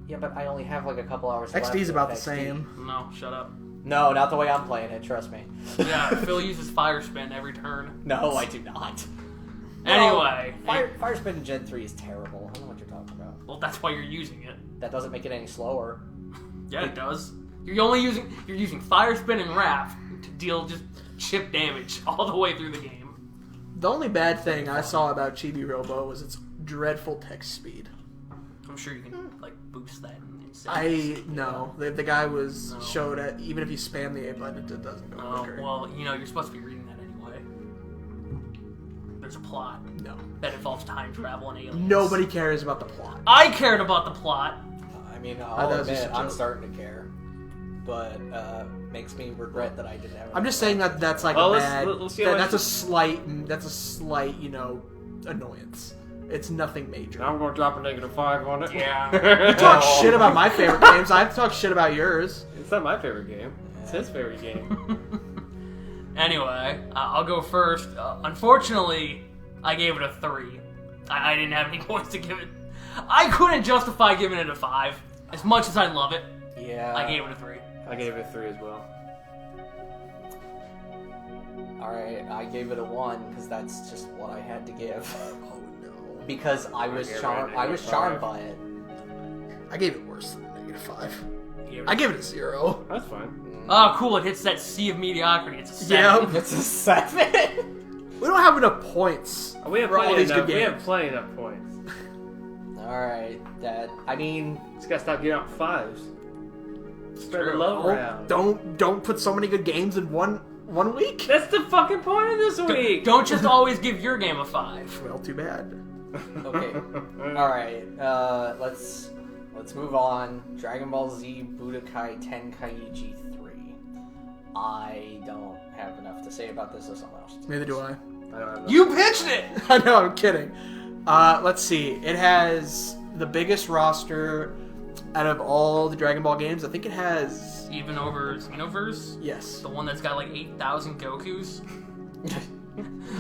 Yeah, but I only have like a couple hours left. XD's about the with XD. same. No, shut up. No, not the way I'm playing it. Trust me. Yeah, Phil uses Fire Spin every turn. No, I do not. Anyway. Fire Spin in Gen 3 is terrible. I don't know what you're talking about. Well, that's why you're using it. That doesn't make it any slower. Yeah, it does. You're using Fire Spin and Wrap to deal just chip damage all the way through the game. The only bad thing I saw about Chibi Robo was its dreadful text speed. I'm sure you can like boost that. No. The guy showed it. Even if you spam the A button, it doesn't go Oh, quicker. well, you're supposed to be reading that anyway. There's a plot No. that involves time travel and aliens. Nobody cares about the plot. I cared about the plot. I mean, that I'll was just admit, a I'm joke. starting to care. But makes me regret that I didn't have it. I'm just saying that's like Well, a let's- bad. let's see how that's much- a slight, annoyance. It's nothing major. I'm going to drop a -5 on it. Yeah. Talk shit about my favorite games. I have to talk shit about yours. It's not my favorite game. It's his favorite game. Anyway, I'll go first. Unfortunately, I gave it a 3. I didn't have any points to give it. I couldn't justify giving it a 5. As much as I love it, Yeah. I gave it a 3. I gave it a 3 as well. Alright, I gave it a 1 because that's just what I had to give. Oh no. Because I was gave it a charmed. I was charmed -5. by it. I gave it worse than a -5. Gave it I gave it a 0. That's fine. Oh, cool! It hits that sea of mediocrity. It's a 7. Yeah. It's a 7. We don't have enough points We have for all plenty these enough. good We have games. plenty enough points. Alright, Dad. I mean, Just gotta stop getting out 5s. Spread the True. love Oh, around. don't put so many good games in one week. That's the fucking point of this week. Don't just always give your game a 5. Well, too bad. okay. Alright, let's move on. Dragon Ball Z Budokai Tenkaichi 3. I don't have enough to say about this, so someone else. Neither do I. I don't have You pitched it. I know, I'm kidding. Let's see. It has the biggest roster out of all the Dragon Ball games. I think it has... Even over Xenoverse, Yes. the one that's got like 8,000 Gokus. Yes.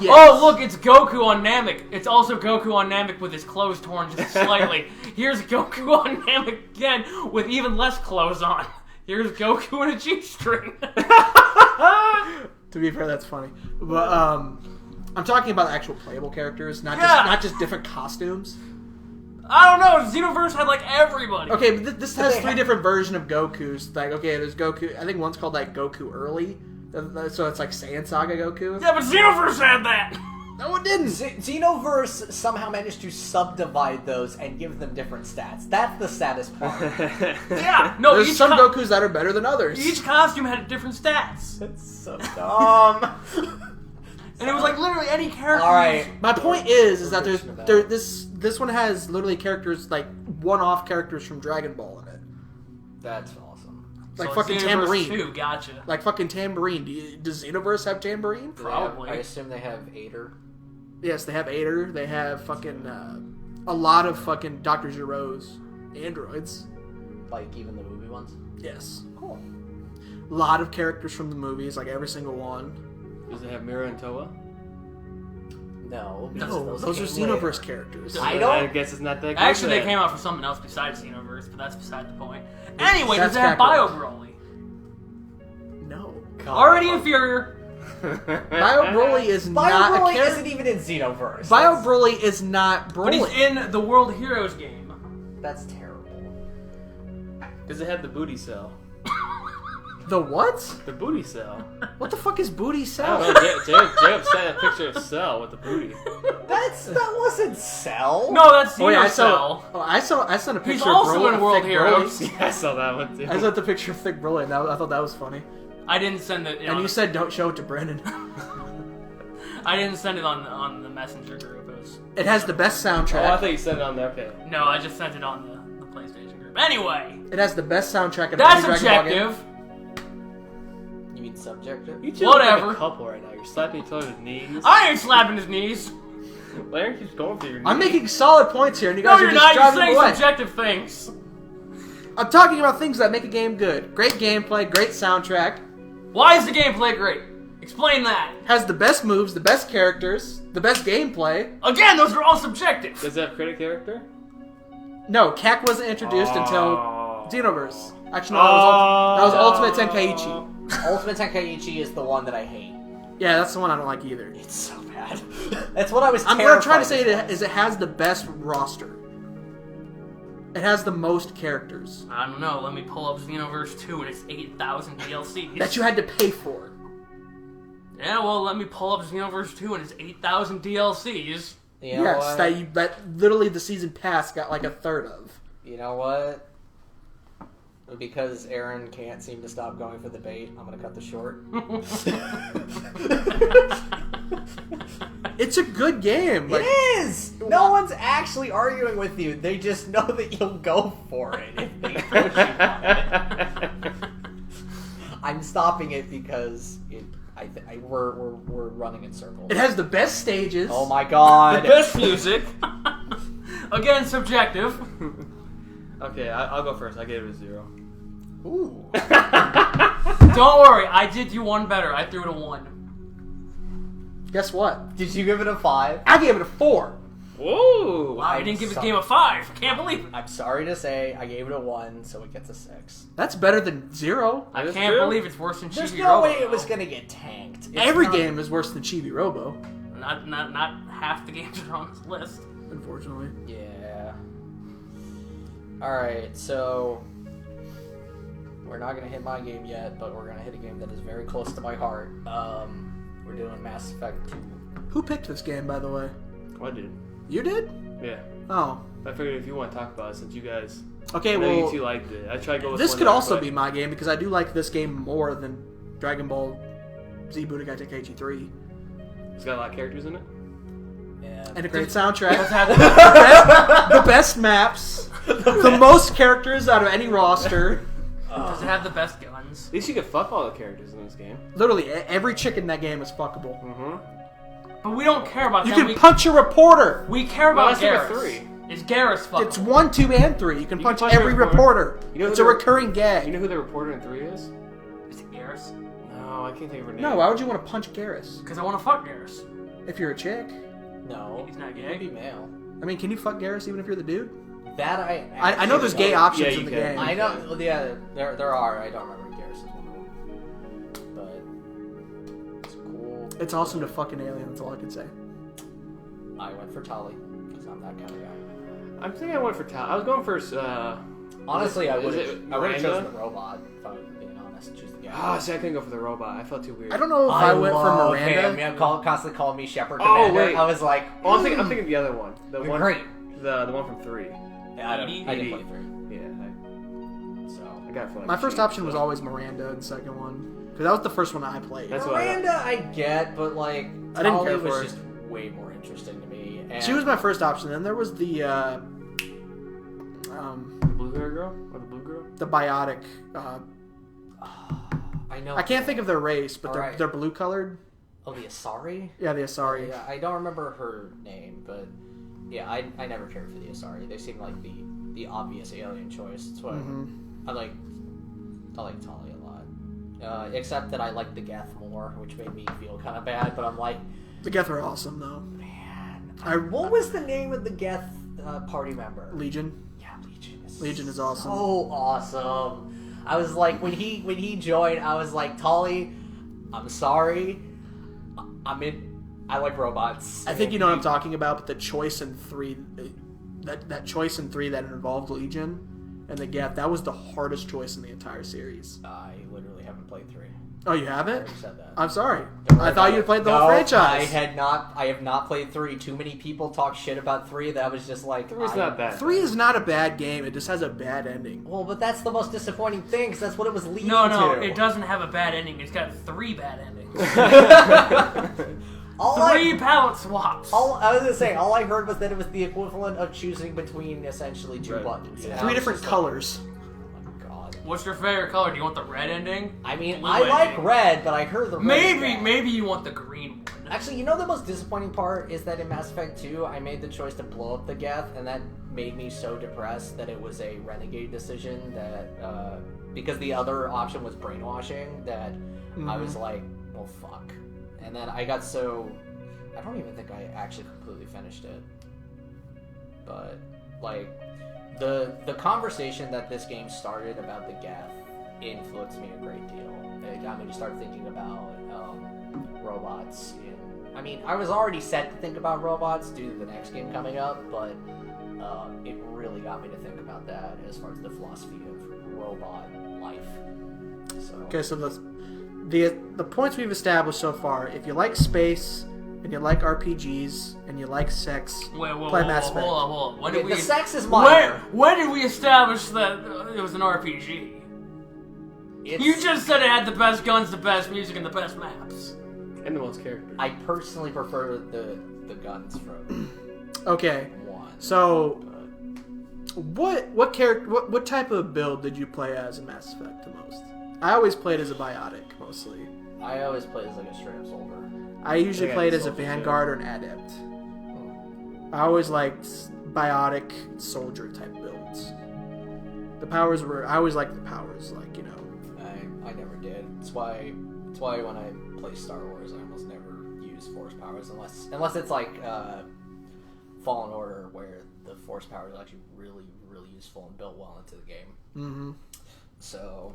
Oh, look, it's Goku on Namek. It's also Goku on Namek with his clothes torn just slightly. Here's Goku on Namek again with even less clothes on. Here's Goku in a G-string. To be fair, that's funny. But I'm talking about actual playable characters, not Yeah. just different costumes. I don't know. Xenoverse had like everybody. Okay, but this has they three have- different versions of Gokus. Like, okay, there's Goku. I think one's called like Goku Early, so it's like Saiyan Saga Goku. Yeah, but Xenoverse had that. No, it didn't. Xenoverse somehow managed to subdivide those and give them different stats. That's the saddest part. Yeah, no, There's some Gokus that are better than others. Each costume had different stats. That's so dumb. And it was like literally any character. All right. My point is that We're bitching about this one has literally characters like one-off characters from Dragon Ball in it. That's awesome. Like So fucking Xenoverse Tambourine. 2, gotcha. Like fucking Tambourine. Does Xenoverse have Tambourine? Probably. I assume they have Ader. Yes, they have Ader. They have fucking a lot of fucking Dr. Giro's androids. Like even the movie ones. Yes. Cool. A lot of characters from the movies, like every single one. Does it have Mira and Toa? No. No, those are came Xenoverse later. characters. I don't- I guess it's not that good. Actually, they then. came out for something else besides Xenoverse, but that's beside the point. Anyway, does That's it have Kakarot. Bio Broly? No. God. Already inferior. Bio Broly is Bio not a Broly character. isn't even in Xenoverse. Bio That's- Broly is not But he's Broly. in the World Heroes game. That's terrible. Does it have the booty cell? The what? The booty cell. What the fuck is booty I cell? don't know. Jacob sent a picture of Cell with the booty. That wasn't Cell. No, that's Oh yeah, Xenocell. I sent a picture He's of also Broly, in World thick Heroes. Broly. Yeah, I saw that one too. I sent the picture of thick Broly, and I thought that was funny. I didn't send it. And you said don't show it to Brennan. I didn't send it on the messenger group. It was, It has the best Oh, I soundtrack. thought you said it on there. Okay. no, I just sent it on the PlayStation group. Anyway, It has the best soundtrack of that's any Dragon Ball game. objective. You mean subjective? You two Whatever. are like a couple right now. You're slapping each other with knees. I ain't slapping his knees. Larry keeps going for your knees. I'm making solid points here, and you No, guys you're are not. just You're driving saying away. subjective things. I'm talking about things that make a game good. Great gameplay, great soundtrack, Why is the gameplay great? Explain that. has the best moves, the best characters, the best gameplay. Again, those are all subjective. Does it have critic character? No, CAC wasn't introduced until Oh. Xenoverse. Actually, no, that was Ultimate Tenkaichi. Ultimate Tenkaichi is the one that I hate. Yeah, that's the one I don't like either. It's so bad. That's what I was. What I'm trying to terrified say of. is it has the best roster. It has the most characters I don't know. Let me pull up Xenoverse 2 and its 8,000 DLCs. that you had to pay for. Yeah, well, let me pull up Xenoverse 2 and its 8,000 DLCs. You know Yes, what? that literally the season pass got like a third of. You know what? Because Aaron can't seem to stop going for the bait, I'm gonna cut the short. It's a good game. It Like, is! No one's actually arguing with you. They just know that you'll go for it if they push you on it. I'm stopping it because we're running in circles. it has the best stages. Oh my god! The best music. Again, subjective. Okay, I'll go first. I gave it a 0. Ooh. Don't worry, I did you one better. I threw it a 1. Guess what? Did you give it a 5? I gave it a 4. Whoa! Wow, you didn't give this game a 5. I can't believe it. I'm sorry to say, I gave it a 1, so it gets a 6. That's better than 0. I That's can't true. believe it's worse than There's Chibi no Robo, way it was though. gonna get tanked. It's Every not- game is worse than Chibi Robo, Not half the games are on this list. unfortunately. Yeah. Alright, so we're not gonna hit my game yet, but we're gonna hit a game that is very close to my heart. We're doing Mass Effect 2. Who picked this game, by the way? I did. You did? Yeah. Oh. I figured if you want to talk about it, since you guys, Okay, I know you well, two liked it. I tried to go with this one could that also everybody- be my game because I do like this game more than Dragon Ball Z Budokai Tenkaichi 3. It's got a lot of characters in it. Yeah. And a great Does soundtrack. have The best maps. The most characters out of any roster. does it have the best guns? At least you could fuck all the characters in this game. Literally, every chick in that game is fuckable. Mm-hmm. But we don't care about You them. can punch a reporter. We care Well, about that's number Garrus. 3. It's Garrus fuck. It's 1, 2, and 3. You can You can punch punch every a reporter. You know It's a who the- recurring gag. You know who the reporter in 3 is? Is it Garrus? No, I can't think of her name. No, why would you want to punch Garrus? Because I want to fuck Garrus. If you're a chick. No. He's not He gay. could be male. I mean, can you fuck Garrus even if you're the dude? That I know there's gay options Yeah, in you the can. game. I know. Well, yeah, there are. I don't remember Garrus is one of them. But it's cool. It's awesome to fuck an alien, that's all I can say. I went for Tali because I'm that kind of guy. I'm thinking I went for Tal. I was going for Honestly, I Is would it have Miranda? chosen the robot if I was being honest. has to choose the guy. Ah, see, I couldn't go for the robot. I felt too weird. I don't know if I went for Miranda. Him. Constantly calling me Shepherd Oh, Commander. wait. I was like, Oh, I'm thinking of the other one. The one. great. The one from 3. I didn't play 3. Yeah. So I got it for like My first cheap, option was so- always Miranda in the second one. Because that was the first one I played. That's what Miranda, I get, but like I didn't Tali care was for her. just way more interesting to me. And She was my first option. Then there was the The blue hair girl or the blue girl? the biotic. I know. I can't think of their race, but Alright. they're blue colored. Oh, the Asari. Yeah, the Asari. Yeah, I don't remember her name, but yeah, I never cared for the Asari. They seem like the obvious alien choice. That's what I like Tali a lot. Except that I like the Geth more, which made me feel kind of bad. But I'm like, The Geth are awesome though. man, what was the name of the Geth party member? Legion. Yeah, Legion. Legion is awesome. So awesome. I was like, when he joined, I was like, Tali, I'm sorry. I like robots. I think you know what I'm talking about, but the choice in 3, that choice in 3 that involved Legion and the Geth, that was the hardest choice in the entire series. I literally haven't played 3. Oh, you haven't? I already said that. I'm sorry. Don't worry I thought about you it. played the No, whole franchise. I have not played 3. Too many people talk shit about 3. That was just like 3's not bad. 3 is not a bad game. It just has a bad ending. Well, but that's the most disappointing thing, 'cause that's what it was leading No, to. it doesn't have a bad ending. It's got 3 bad endings. All 3 palette swaps. I was gonna say, all I heard was that it was the equivalent of choosing between essentially 2 Right. buttons. Yeah. And I 3 was different just colors. Like, oh my god. What's your favorite color? Do you want the red ending? I mean, Blue I like ending? red, but I heard the red is bad. Maybe you want the green one. Actually, you know the most disappointing part is that in Mass Effect 2, I made the choice to blow up the Geth, and that made me so depressed that it was a renegade decision that, because the other option was brainwashing, that I was like, well, fuck. And then I got so... I don't even think I actually completely finished it. But, like, the conversation that this game started about the Geth influenced me a great deal. It got me to start thinking about robots in... I mean, I was already set to think about robots due to the next game coming up, but it really got me to think about that as far as the philosophy of robot life. So, Okay, so the points we've established so far, if you like space, and you like RPGs, and you like sex, play Mass Effect. Hold on. When did the we... sex is minor. When did we establish that it was an RPG? You just said it had the best guns, the best music, and the best maps. And the most characters. I personally prefer the guns from Okay, 1. so what type of build did you play as in Mass Effect the most? I always played as a biotic, mostly. I always play as like a straight up soldier. I usually Yeah, played the as a soldier, Vanguard or an Adept. I always liked biotic soldier type builds. The powers were... I always liked the powers, like, you know... I never did. That's why when I play Star Wars, I almost never use force powers unless it's like Fallen Order, where the force powers are actually really, really useful and built well into the game. Mm-hmm. So,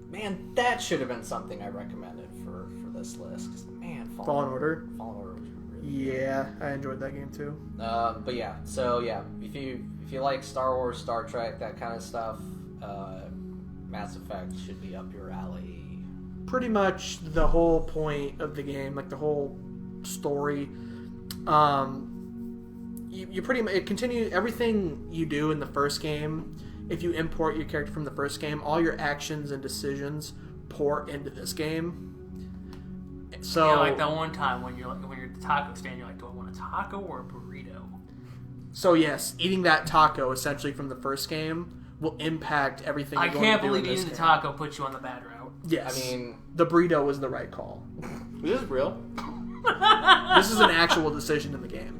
man, that should have been something I recommended for this list. 'Cause, man, Fallen Order? Fallen Order was really good. Yeah, I enjoyed that game too. But yeah, so yeah, if you like Star Wars, Star Trek, that kind of stuff, Mass Effect should be up your alley. Pretty much the whole point of the game, like the whole story, you pretty much... It continues... Everything you do in the first game, if you import your character from the first game, all your actions and decisions port into this game. So, Yeah, like that one time when you're at the taco stand, you're like, do I want a taco or a burrito? So yes, eating that taco essentially from the first game will impact everything. I you're going can't to do believe in this eating the game. taco puts you on the bad route. Yes, I mean, the burrito was the right call. Is this real? This is an actual decision in the game.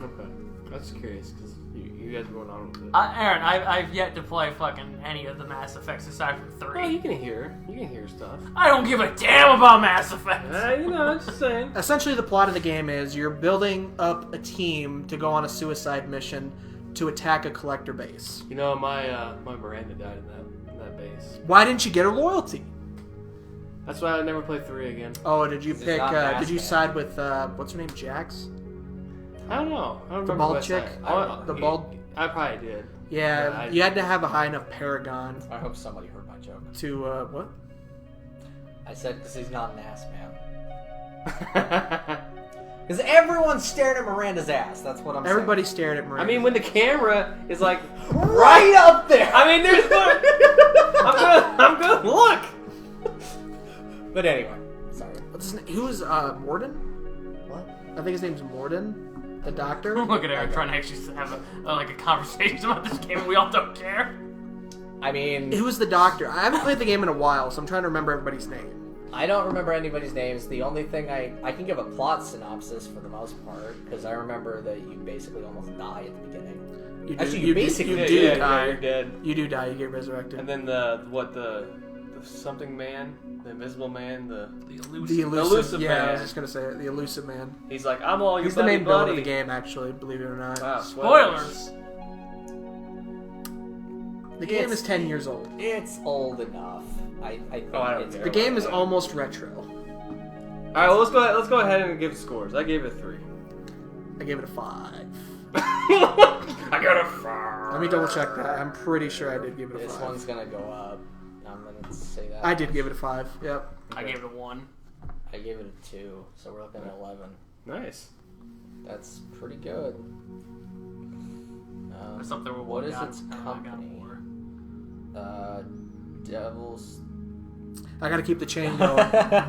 Okay. That's curious, because you guys are going on with it. Aaron, I've yet to play fucking any of the Mass Effects aside from 3. Oh, you can hear stuff. I don't give a damn about Mass Effect. I'm just saying. Essentially, the plot of the game is you're building up a team to go on a suicide mission to attack a collector base. You know, my Miranda died in that base. Why didn't you get her loyalty? That's why I never play 3 again. Oh, did you This is pick? not Mass Did you Effect. side with what's her name, Jax? I don't know. I don't The remember bald what chick? side. The bald. I probably did. Yeah, you had to have a high enough paragon I hope somebody heard my joke. to what? I said because he's not an ass man. Because everyone's staring at Miranda's ass. That's what I'm saying. Everybody's staring at Miranda. I mean, when the camera is like Right up there! I mean, there's I'm gonna look. But anyway, sorry. what's his name? Who is Morden? What? I think his name's Morden, the doctor. Look at Eric trying to actually have a conversation about this game and we all don't care. I mean, Who was the doctor? I haven't played the game in a while, so I'm trying to remember everybody's name. I don't remember anybody's names. The only thing I can give a plot synopsis for the most part, because I remember that you basically almost die at the beginning. Actually, you basically do die. die. You're dead. You do die. You get resurrected. And then the something man, the invisible man, the elusive man. Yeah, I was just gonna say it. The elusive man. He's like, I'm all your He's the buddy main villain buddy. of the game, actually. Believe it or not. Wow, Spoilers. The game is 10 years old. It's old enough. I think I don't it's care. The game is almost retro. All right, well, let's go ahead and give scores. I gave it 3. I gave it a 5. I got a 5. Let me double check that. I'm pretty sure I did give it a This 5. one's gonna go up. I'm gonna say that. I did give it a 5. Yep. I gave it a 1. I gave it a 2, so we're looking at 11. Nice. That's pretty good. It's up there with What is God- its God company? War. Devils. I gotta keep the chain going.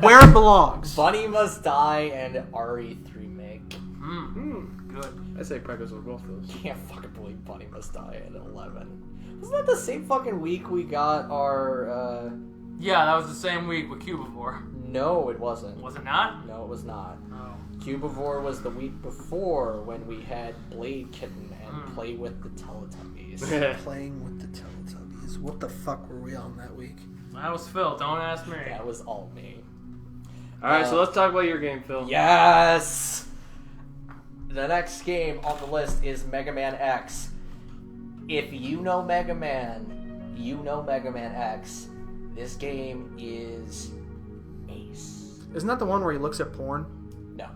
Where it belongs. Bunny Must Die and RE3 Make. Good. I say preggers with both of those. Can't fucking believe Bunny Must Die at 11. Wasn't that the same fucking week we got our? Yeah, that was the same week with Cubivore. No, it wasn't. Was it not? No, it was not. Oh. Cubivore was the week before when we had Blade Kitten and Play with the Teletubbies. Playing with the Teletubbies. What the fuck were we on that week? That was Phil. Don't ask me. That was all me. All right, so let's talk about your game, Phil. Yes! The next game on the list is Mega Man X. If you know Mega Man, you know Mega Man X. This game is ace. Isn't that the one where he looks at porn? No.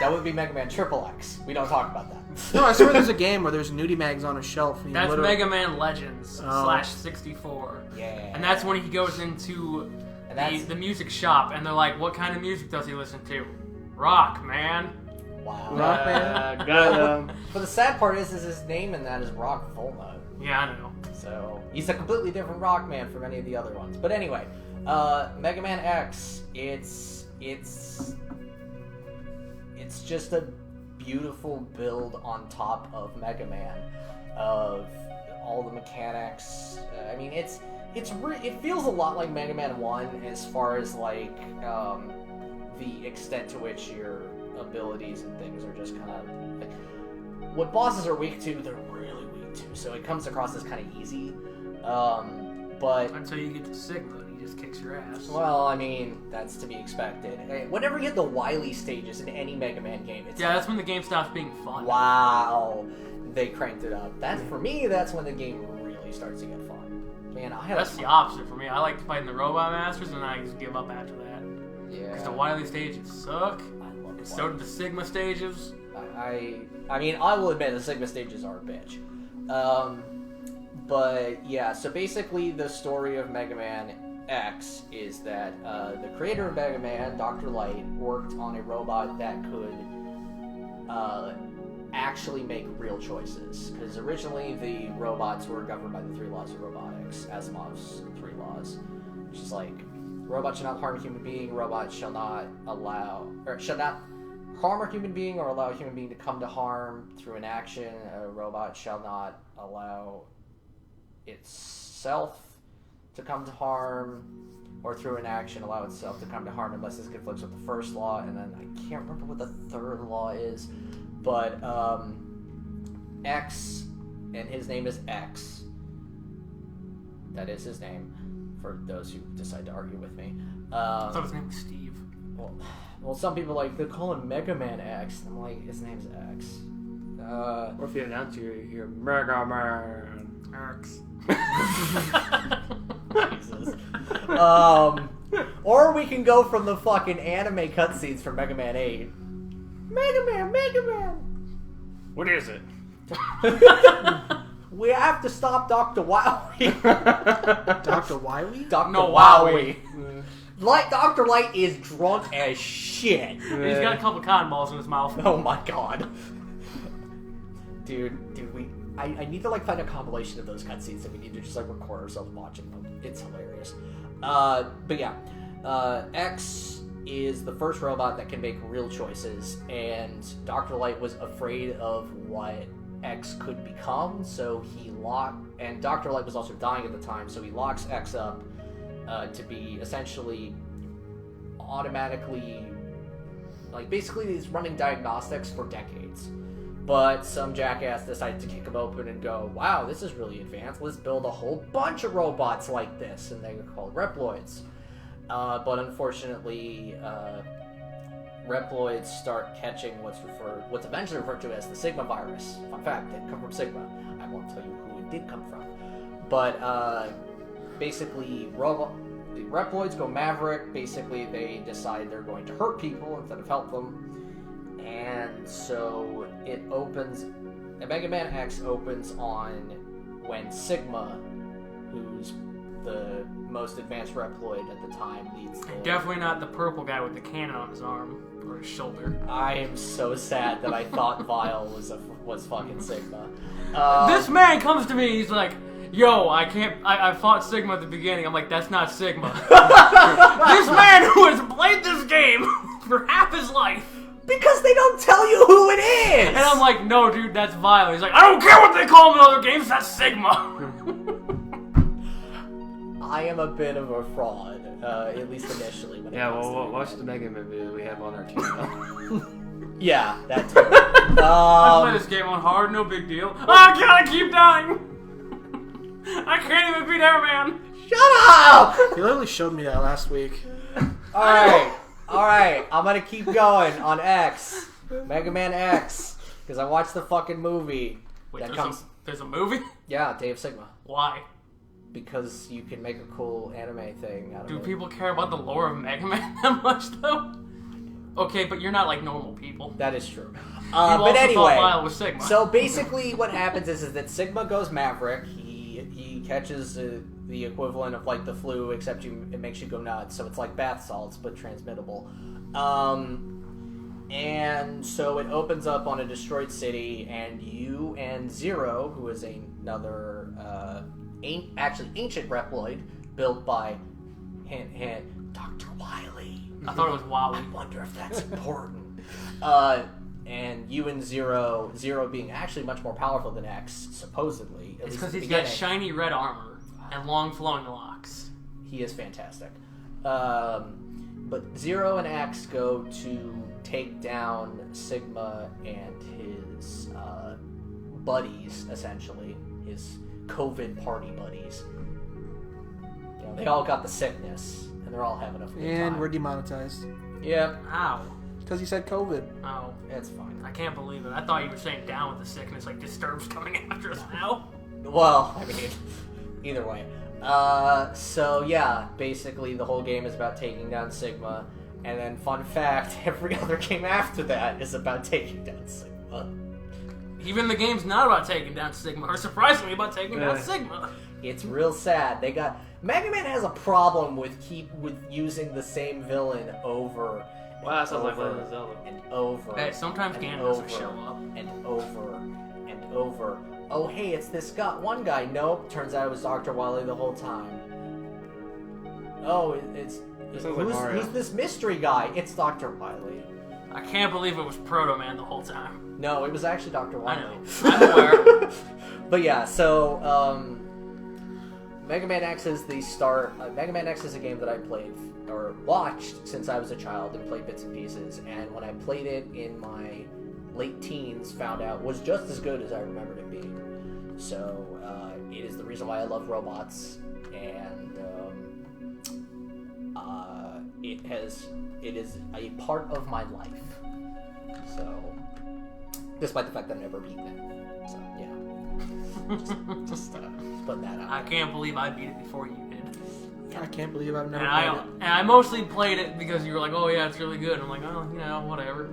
That would be Mega Man Triple X. We don't talk about that. No, I swear there's a game where there's nudie mags on a shelf. And That's Mega Man Legends Oh. /64. Yeah. And that's when he goes into And that's- the music shop, and they're like, what kind of music does he listen to? Rock, man. Wow. Rock Man. Got him. But the sad part is his name in that is Rock Volma. Yeah, I know. So he's a completely different Rockman from any of the other ones. But anyway, Mega Man X, it's just a beautiful build on top of Mega Man, of all the mechanics. I mean, it feels a lot like Mega Man 1 as far as like the extent to which your abilities and things are just kind of like, what bosses are weak to, they're really weak to. So it comes across as kind of easy. But Until you get to Sigma, and he just kicks your ass. well, I mean, that's to be expected. Whenever you hit the Wily stages in any Mega Man game, it's Yeah, that's when the game stops being fun. wow, they cranked it up. That's for me. That's when the game really starts to get fun. Man, I had That's the opposite for me. I like fighting the Robot Masters, and I just give up after that. yeah. Because the Wily stages suck. I love And so did the Sigma stages. I mean, I will admit the Sigma stages are a bitch. But yeah, so basically the story of Mega Man X is that the creator of Mega Man, Dr. Light, worked on a robot that could actually make real choices. Because originally the robots were governed by the 3 laws of robotics, Asimov's 3 laws, which is like, robots shall not harm a human being, robots shall not harm a human being or allow a human being to come to harm through an action. A robot shall not allow itself to come to harm or through an action allow itself to come to harm unless this conflicts with the first law. And then I can't remember what the third law is, but X, and his name is X. That is his name, for those who decide to argue with me. I thought his name was Steve. Well, some people they call him Mega Man X. I'm like, his name's X. Or if you announce you're Mega Man. Erks. Jesus. Or we can go from the fucking anime cutscenes from Mega Man 8. Mega Man, Mega Man. What is it? We have to stop Dr. Wowie. Dr. Wiley? Dr. No, Wowie. Dr. Light is drunk as shit. He's got a couple cotton balls in his mouth. Oh my god. Dude, I need to like find a compilation of those cutscenes and we need to just like record ourselves watching them. It's hilarious. But yeah, X is the first robot that can make real choices, and Dr. Light was afraid of what X could become, so and Dr. Light was also dying at the time, so he locks X up to be essentially automatically, like basically he's running diagnostics for decades. But some jackass decided to kick him open and go, wow, this is really advanced. Let's build a whole bunch of robots like this. And they were called Reploids. But unfortunately, Reploids start catching what's eventually referred to as the Sigma virus. Fun fact, it didn't come from Sigma. I won't tell you who it did come from. But basically, the Reploids go maverick. Basically, they decide they're going to hurt people instead of help them. And so it opens, Mega Man X opens on when Sigma, who's the most advanced Reploid at the time, leads the... Definitely not the purple guy with the cannon on his arm or his shoulder. I am so sad that I thought Vile was fucking Sigma. This man comes to me, he's like, yo, I fought Sigma at the beginning. I'm like, that's not Sigma. This man who has played this game for half his life. Because they don't tell you who it is! And I'm like, no, dude, that's Vile. He's like, I don't care what they call him in other games, that's Sigma. I am a bit of a fraud, at least initially. Watch the Mega Man video we have on our channel. Yeah, that too. I play this game on hard, no big deal. Oh god, I keep dying! I can't even beat Airman! Shut up! You literally showed me that last week. Alright, I'm gonna keep going on X. Mega Man X. Because I watched the fucking movie. Wait, there's a movie? Yeah, Day of Sigma. Why? Because you can make a cool anime thing out of it. Do people care about the lore of Mega Man that much, though? Okay, but you're not like normal people. That is true. But anyway, Vile was Sigma. So basically what happens is that Sigma goes maverick. He catches the equivalent of like the flu, except it makes you go nuts. So it's like bath salts, but transmittable. And so it opens up on a destroyed city, and you and Zero, who is another ancient Reploid built by Dr. Wiley. I thought it was Wowie. I wonder if that's important. And you and Zero being actually much more powerful than X, supposedly. It's because he's got shiny red armor and long flowing locks. He is fantastic. But Zero and X go to take down Sigma and his buddies, essentially. His COVID party buddies. You know, they all got the sickness, and they're all having a good time. And we're demonetized. Yep. Ow. Because you said COVID. Oh. It's fine. I can't believe it. I thought you were saying down with the sickness, like Disturbed's coming after us now. Well, I mean, either way. So yeah, basically the whole game is about taking down Sigma, and then fun fact, every other game after that is about taking down Sigma. Even the game's not about taking down Sigma, or surprisingly about taking down Sigma. It's real sad. Mega Man has a problem with using the same villain over. Wow, that sounds like Legend of Zelda. And over. Hey, sometimes Ganon doesn't show up. And over and over. Oh, hey, it's this one guy. Nope, turns out it was Dr. Wily the whole time. Oh, who's this mystery guy? It's Dr. Wily. I can't believe it was Proto Man the whole time. No, it was actually Dr. Wily. I know. I'm aware. But yeah, so Mega Man X is the start. Mega Man X is a game that I played or watched since I was a child and played bits and pieces. And when I played it in my late teens, found out was just as good as I remembered it being. So it is the reason why I love robots, and it is a part of my life. So, despite the fact that I've never beaten it. So yeah, just putting that out. I can't believe I beat it before you did. I can't believe I've never played played it. And I mostly played it because you were like, oh yeah, it's really good. I'm like, oh, you know, whatever.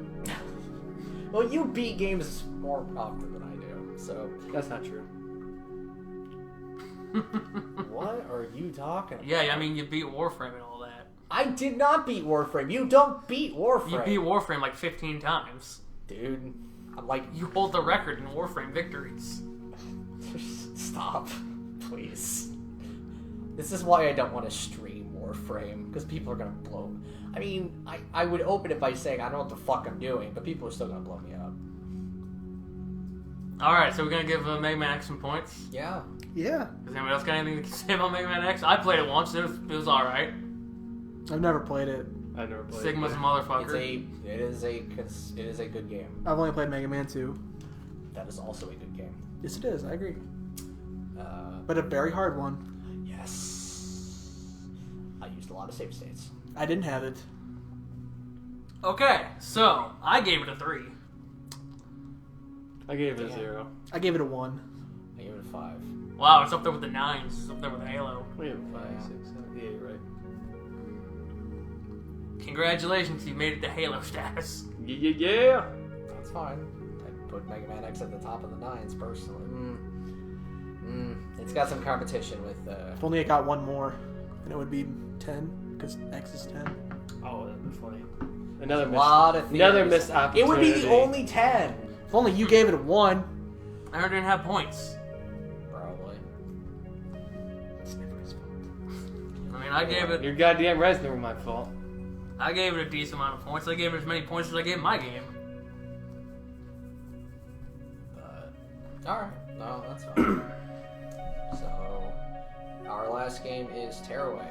Well, you beat games more often than I do, so that's not true. What are you talking about? Yeah, I mean, you beat Warframe and all that. I did not beat Warframe. You don't beat Warframe. You beat Warframe like 15 times. Dude, I'm like... You hold the record in Warframe victories. Stop. Please. This is why I don't want to stream Warframe, because people are going to blow... I mean, I would open it by saying I don't know what the fuck I'm doing, but people are still going to blow me up. Alright, so we're going to give Mega Man X some points? Yeah. Yeah. Does anyone else got anything to say about Mega Man X? I played it once. It was alright. I've never played it. I never played Sigma's it. a motherfucker. It is a good game. I've only played Mega Man 2. That is also a good game. Yes, it is. I agree. But a very hard one. Yes. I used a lot of save states. I didn't have it. Okay, so I gave it a 3. I gave it a 0. I gave it a 1. I gave it a 5. Wow, it's up there with the 9s. It's up there with Halo. I gave it a 5, 6, 7. Yeah, you're right. Congratulations, you made it to Halo status. Yeah. That's fine. I put Mega Man X at the top of the 9s, personally. It's got some competition with... If only it got one more, and it would be 10, because X is 10. Oh, that'd be funny. Another missed opportunity. It would be the only 10. If only you gave it a 1. I heard it didn't have points. Probably. It's never his fault. I mean, I gave it... Your goddamn res never my fault. I gave it a decent amount of points. I gave it as many points as I gave my game. But, alright. No, that's fine. So, our last game is Tearaway.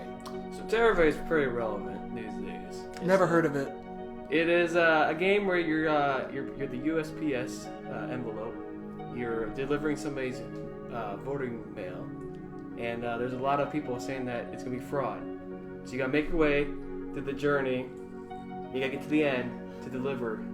So Tearaway is pretty relevant these days. Never heard of it. It is a game where you're the USPS envelope. You're delivering somebody's voting mail, and there's a lot of people saying that it's gonna be fraud. So you gotta make your way through the journey. You gotta get to the end to deliver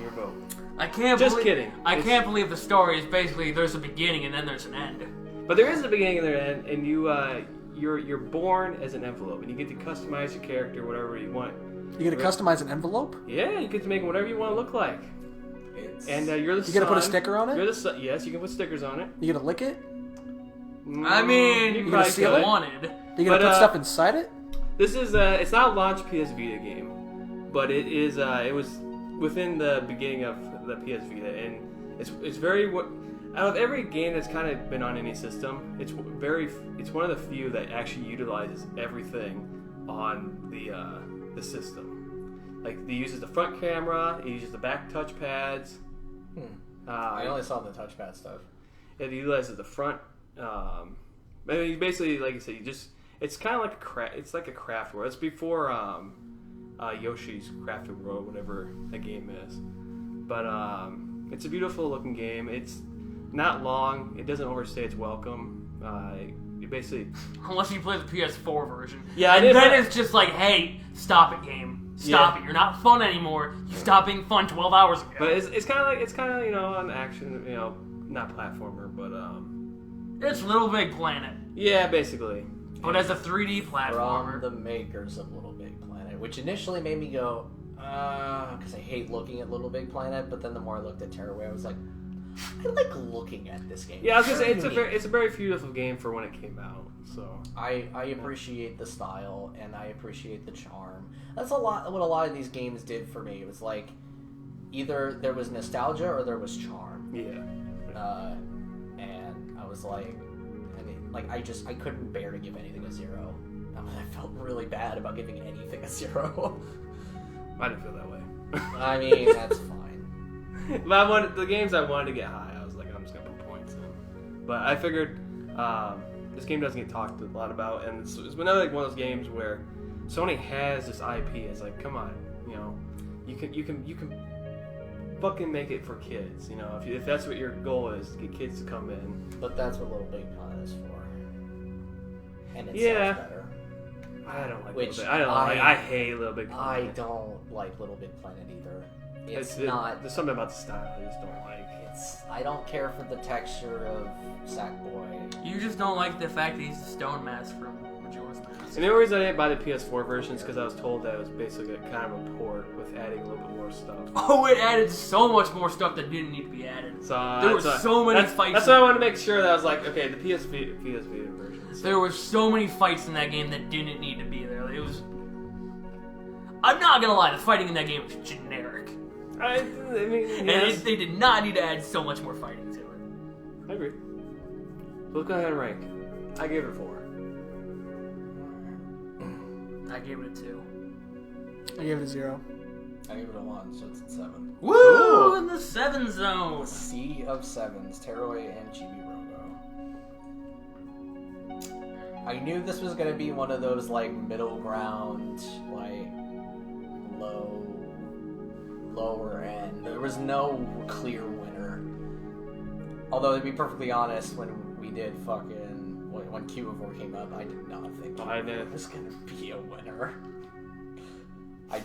your vote. I can't Just believe, kidding. I can't believe the story is basically there's a beginning and then there's an end. But there is a beginning and an end, and you're born as an envelope, and you get to customize your character whatever you want. You get to customize an envelope? Yeah, you get to make it whatever you want to look like. And you're the son. You get to put a sticker on it? You're the son. Yes, you can put stickers on it. You get to lick it? I mean, you you probably seal could. it. Wanted. You get to put stuff inside it? This is it's not a launch PS Vita game, but it is it was within the beginning of the PS Vita, and it's very out of every game that's kind of been on any system, it's one of the few that actually utilizes everything on the system. Like, it uses the front camera, it uses the back touchpads. I only saw the touchpad stuff. It utilizes the front. I mean, basically, like I said, it's kind of like it's like a craft world. It's before Yoshi's Crafted World, whatever that game is. But it's a beautiful looking game. It's not long. It doesn't overstay its welcome. You basically, Unless you play the PS4 version. Yeah, I and did. then it's just like, hey, stop it, game. Stop it. You're not fun anymore. You stopped being fun 12 hours ago. but it's kind of an action, not platformer, but It's Little Big Planet, yeah, basically. but as a 3D From platformer. the makers of Little Big Planet, which initially made me go, because I hate looking at Little Big Planet, but then the more I looked at Tearaway, I was like, I like looking at this game. Yeah, I was gonna say it's unique. a very beautiful game for when it came out. So I appreciate the style and I appreciate the charm. That's what a lot of these games did for me. It was like either there was nostalgia or there was charm. yeah. And I was like, I couldn't bear to give anything a 0. I felt really bad about giving anything a 0. I didn't feel that way. I mean, that's fine. But the games I wanted to get high, I was like, I'm just gonna put points in. But I figured this game doesn't get talked a lot about, and it's another one of those games where Sony has this IP. It's like, come on, you can fucking make it for kids. If that's what your goal is, get kids to come in. But that's what Little Big Planet is for. And it Yeah. sounds better. I don't like Which Little Big. I hate Little Big Planet. I don't like Little Big Planet either. It's There's not. something about the style I just don't like. I don't care for the texture of Sackboy. You just don't like the fact that he's the Stone Mask from Majora's Mask. And the only reason I didn't buy the PS4 version is because I was told that it was basically kind of a port with adding a little bit more stuff. Oh, it added so much more stuff that didn't need to be added. So there were so many fights. That's why I wanted to make sure that I was like, okay, the PS Vita version. So. There were so many fights in that game that didn't need to be there. It was. I'm not gonna lie, the fighting in that game was generic. I mean, and they did not need to add so much more fighting to it. I agree. So let's go ahead and rank. I gave it a 4. I gave it a 2. I gave it a 0. I gave it a 1, so it's at 7. Woo! Cool. In the 7 zone. Sea of Sevens, Tearaway and Chibi Robo. I knew this was gonna be one of those like middle ground, like lower end. There was no clear winner. Although to be perfectly honest, when we did when Cubivore came up, I did not think it was gonna be a winner. It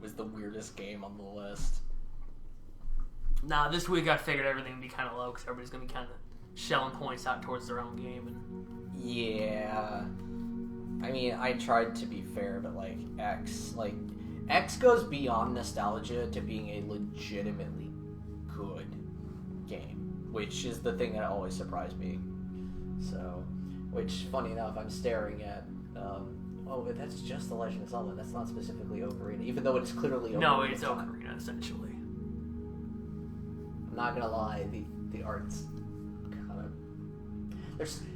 was the weirdest game on the list. Nah, this week I figured everything would be kind of low because everybody's gonna be kind of shelling points out towards their own game. And yeah, I mean, I tried to be fair, but X goes beyond nostalgia to being a legitimately good game, which is the thing that always surprised me. So, which, funny enough, I'm staring at. That's just The Legend of Zelda. That's not specifically Ocarina, even though it's clearly Ocarina. No, it's Ocarina essentially. I'm not gonna lie, the art's kind of.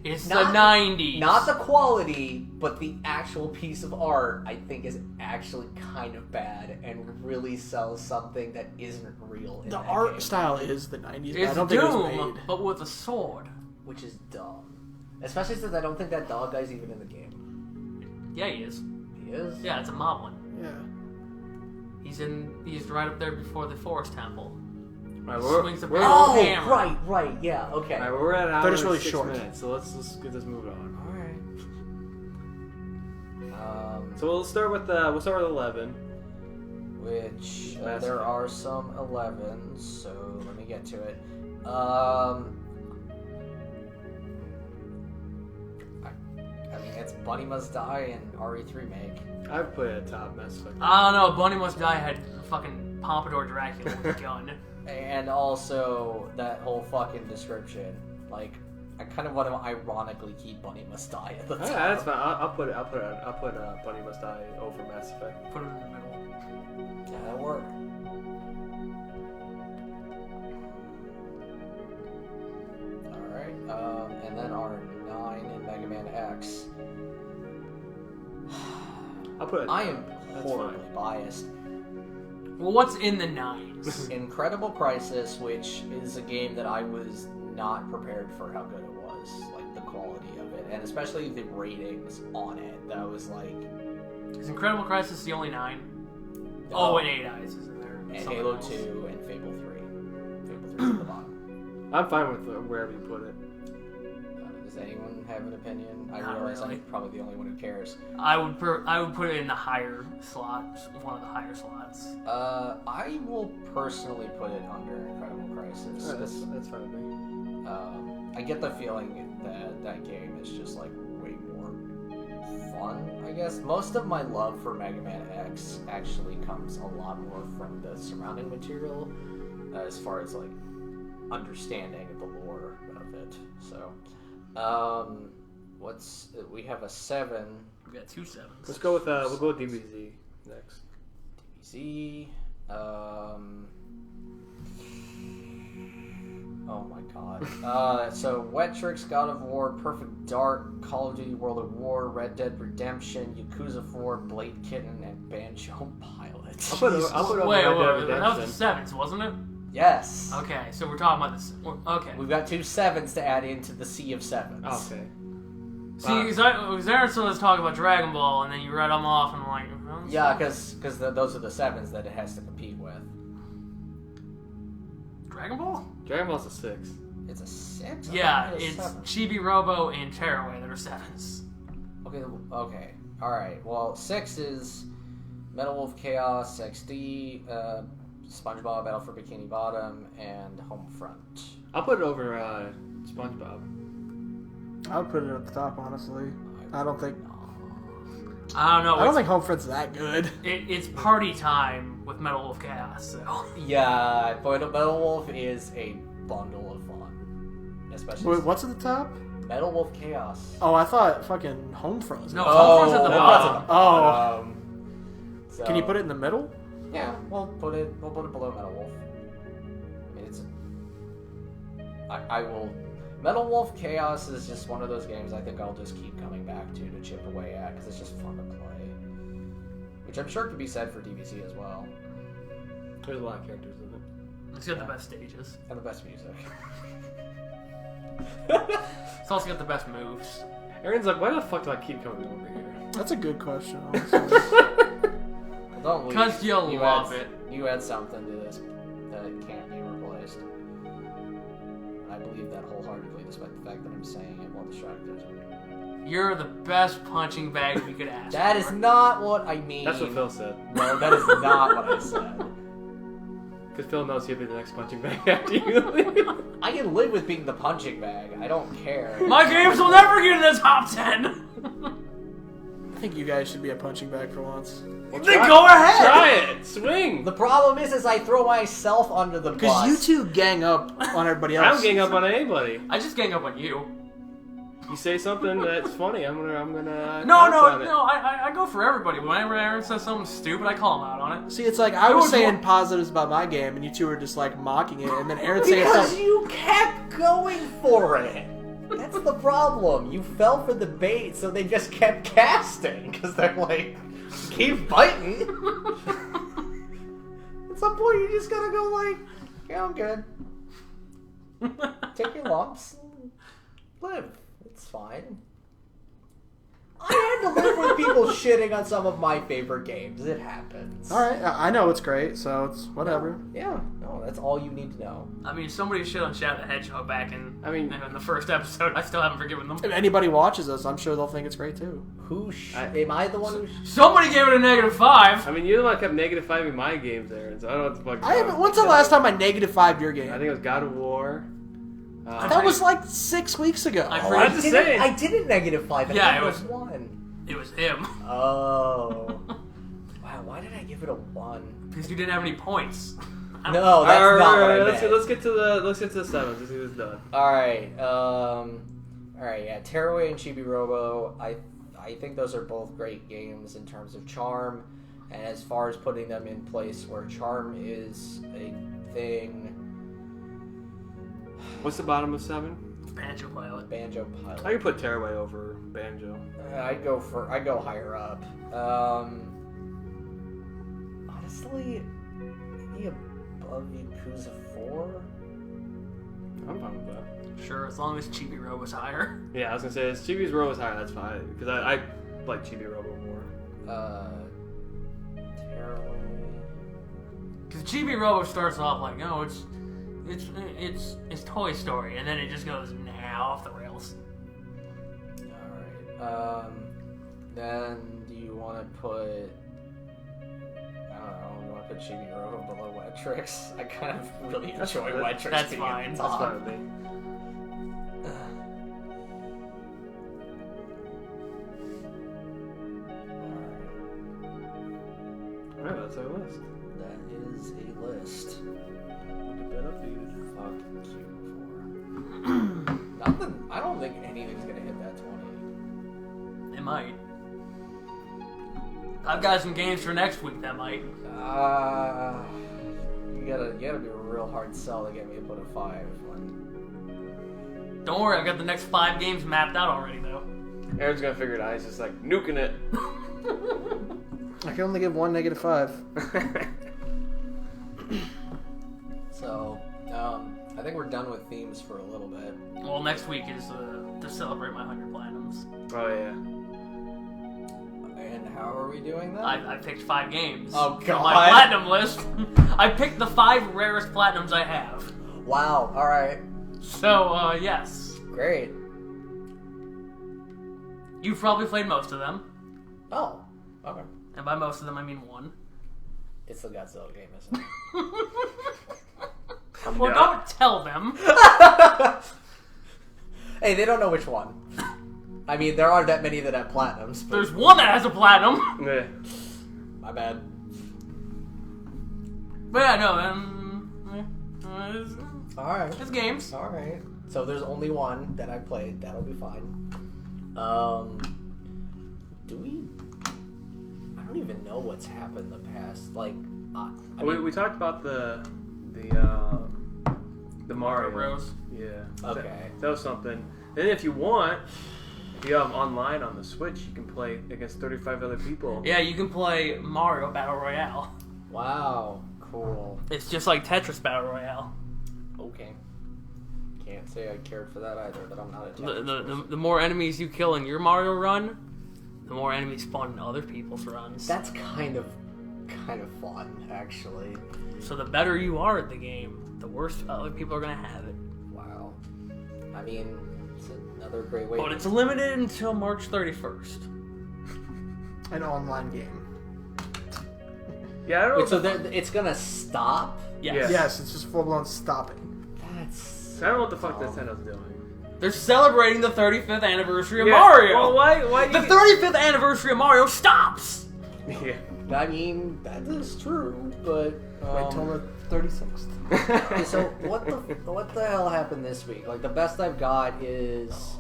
It's the 90s. Not the quality, but the actual piece of art, I think, is actually kind of bad and really sells something that isn't real. In The that art game, style is the 90s, but It's I don't think it was Doom, made. but with a sword. which is dumb. Especially since I don't think that dog guy's even in the game. Yeah, he is. He is? Yeah, it's a moblin. Yeah. He's right up there before the Forest Temple. Right, Swings a big Oh, old hammer. right, yeah, okay. Alright, we're at an hour They're just and really 6 short. minutes, so let's get this moving on. Alright. So we'll start with 11. Which Last there game. are some 11s, so let me get to it. I mean, it's Bunny Must Die and RE3 remake. I've put it at top Mass Effect. I don't know. Bunny Must Die had fucking Pompadour Dracula with a gun. And also that whole fucking description. Like, I kind of want to ironically keep Bunny Must Die at the top. Yeah, that's fine. I'll put Bunny Must Die over Mass Effect. Put it in the middle. Yeah, that'll work. Alright, and then our 9 in Mega Man X. I'll put it. I am That's horribly fine. biased. Well, what's in the 9s? Incredible Crisis, which is a game that I was not prepared for how good it was. Like, the quality of it. And especially the ratings on it. That was like... Is Incredible Crisis the only 9? Oh, and 8 Eyes is in there. And Something Halo else. 2 and Fable 3. Fable 3 is at the bottom. I'm fine with wherever you put it. Does anyone have an opinion? I Not realize really. I'm probably the only one who cares. I would put it in the higher slot, one of the higher slots. I will personally put it under Incredible Crisis. Alright, that's fine with me. I get the feeling that game is just like way more fun, I guess. Most of my love for Mega Man X actually comes a lot more from the surrounding material, as far as like understanding the lore of it. So, we have a 7. We got 2 7s. Let's go with we'll go with DBZ next. DBZ. Oh my god. So Wet Tricks, God of War, Perfect Dark, Call of Duty World at War, Red Dead Redemption, Yakuza 4, Blade Kitten, and Banjo Pilot. I'll put over Wait, Red Dead that Redemption. was the 7s, wasn't it? Yes. Okay, so we're talking about this. Okay. We've got 2 7s to add into the Sea of Sevens. Okay. See, Zareth was talking about Dragon Ball, and then you read them off, and I'm like, oh, Yeah, because those are the 7s that it has to compete with. Dragon Ball? Dragon Ball's a 6. It's a 6? Yeah, I thought it was it's 7. Chibi Robo and Tearaway that are 7s. Okay. Alright. Well, 6 is Metal Wolf Chaos, XD, SpongeBob Battle for Bikini Bottom, and Homefront. I'll put it over SpongeBob. I would put it at the top, honestly. I don't think I don't know. I don't think Homefront's that good. It's party time with Metal Wolf Chaos, so. Yeah, but Metal Wolf is a bundle of fun. Especially Wait, what's at the top? Metal Wolf Chaos. Oh, I thought fucking Homefront was No, at the top. Homefront's at the Homefront's bottom. at the bottom. So, Can you put it in the middle? Yeah, we'll put it below Metal Wolf. I mean, I will. Metal Wolf Chaos is just one of those games I think I'll just keep coming back to chip away at because it's just fun to play. Which I'm sure could be said for DBZ as well. There's a lot of characters in it. It's got the best stages. And the best music. It's also got the best moves. Aaron's like, why the fuck do I keep coming over here? That's a good question, honestly. Don't leave. Because you love it. You add something to this that can't be replaced. And I believe that wholeheartedly, despite the fact that I'm saying it while distracted. You're the best punching bag we could ask That for. is not what I mean. That's what Phil said. No, that is not what I said. Because Phil knows he'll be the next punching bag after you leave. I can live with being the punching bag. I don't care. My games will never get in the top 10! I think you guys should be a punching bag for once. Then go ahead! Try it! Swing! The problem is I throw myself under the bus. Because you two gang up on everybody I else. don't gang up on anybody. I just gang up on you. You say something that's funny, I'm gonna No, pounce on it. I go for everybody. Whenever Aaron says something stupid, I call him out on it. See, it's like I was was saying more- positives about my game, and you two were just like mocking it, and then Aaron saying Because something. you kept going for it. That's the problem. You fell for the bait, so they just kept casting. Because they're like, keep biting. At some point, you just gotta go like, yeah, I'm good. Take your lumps. Live. It's fine. I had to live with people shitting on some of my favorite games. It happens. All right, I know it's great, so it's whatever. Yeah, no, that's all you need to know. I mean, somebody shit on Shadow the Hedgehog back in the first episode. I still haven't forgiven them. If anybody watches us, I'm sure they'll think it's great too. Am I the one who... Somebody gave it a -5. I mean, you're the one that kept -5ing my games, Aaron, so I don't know what the fuck. I haven't. When's the last time I -5'd your game? I think it was God of War. That was like 6 weeks ago. I'm just saying. I didn't -5. I Yeah, think it was- 1. It was him. Oh. Wow, why did I give it a 1? Because you didn't have any points. No, that's not what I let's meant. get to the sevens. Let's see who's done. Alright, yeah, Tearaway and Chibi Robo, I think those are both great games in terms of charm, and as far as putting them in place where charm is a thing... What's the bottom of 7? Banjo Pilot. Banjo Pilot. I could put Tearaway over Banjo. I'd go higher up. Honestly, maybe above Yakuza 4? I'm fine with that. Sure, as long as Chibi Robo was higher. Yeah, I was gonna say, if Chibi's row is higher, that's fine. Because I like Chibi Robo more. Tearaway... Because Chibi Robo starts off like, no, it's Toy Story, and then it just goes off the rails. Alright, then do you want to put... I don't know, you want to put Chibi Robo below Wet Tricks? I kind of really enjoy Wet Tricks that's being fine. at the That's top. fine with me. Alright, that's our list. That is a list. Get that updated. Fuck you for... Nothing... I don't think anything's gonna hit that 20. It might. I've got some games for next week that might. You gotta be a real hard sell to get me to put a 5 on. Don't worry, I've got the next 5 games mapped out already, though. Aaron's gonna figure it out. He's just like nuking it. I can only give one -5. So, I think we're done with themes for a little bit. Well, next week is to celebrate my 100 platinums. Oh yeah. And how are we doing that? I picked 5 games. Oh, For God. my platinum list. I picked the 5 rarest platinums I have. Wow, alright. So, yes. Great. You've probably played most of them. Oh, okay. And by most of them, I mean 1. It's the Godzilla game, isn't it? Well, don't tell them. Hey, they don't know which one. I mean, there aren't that many that have platinums. But There's one that has a platinum. Yeah. my bad. But yeah, no, All right. it's games. All right. So there's only one that I played. That'll be fine. Do we? I don't even know what's happened the past. Like, We talked about the Mario Bros. Yeah. Okay. That was something. Then if you want, if you have online on the Switch, you can play against 35 other people. Yeah, you can play Mario Battle Royale. wow. Cool. It's just like Tetris Battle Royale. Okay. Can't say I cared for that either, but I'm not a Tetris person. The more enemies you kill in your Mario run, the more enemies spawn in other people's runs. That's kind of fun, actually. So the better you are at the game, the worse other people are gonna have it. Wow. I mean, it's another great way. But it's limited until March 31st. An online game. Yeah, I don't Wait, know. so it's gonna stop? Yes. Yeah. Yes, it's just full blown stopping. That's. I don't know what the fuck Nintendo's doing. They're celebrating the 35th anniversary of Yeah, Mario. Well, why? The 35th anniversary of Mario stops. Yeah. I mean, that is true, but. Wait till the 36th. Okay, so what the hell happened this week? Like the best I've got is.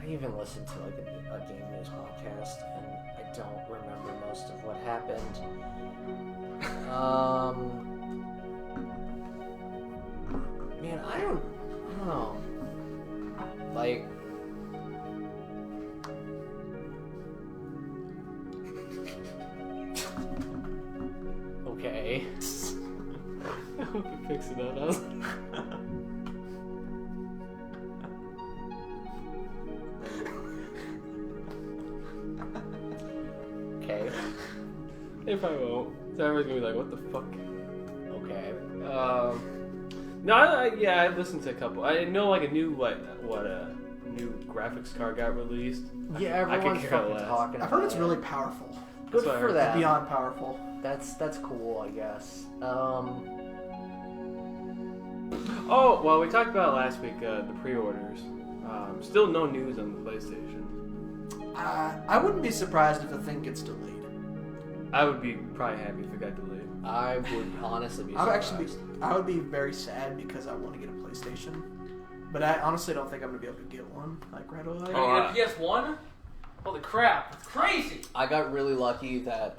I even listened to like a game news podcast, and I don't remember most of what happened. Man, I don't know. Like. Okay. I hope it picks it up. Okay. They probably won't. So everyone's gonna be like, "What the fuck?" Okay. No, I listened to a couple. I know like a new a new graphics card got released. Yeah, I could everyone's care fucking less. talking. I've heard about it's it. really powerful. Good That's what I for heard. that. Beyond powerful. That's cool, I guess. Oh, well, we talked about last week the pre-orders. Still no news on the PlayStation. I wouldn't be surprised if the thing gets delayed. I would be probably happy if it got delayed. I would honestly be. I would be very sad because I want to get a PlayStation, but I honestly don't think I'm gonna be able to get one like right away. Oh, you get a PS1? Holy crap! It's crazy. I got really lucky that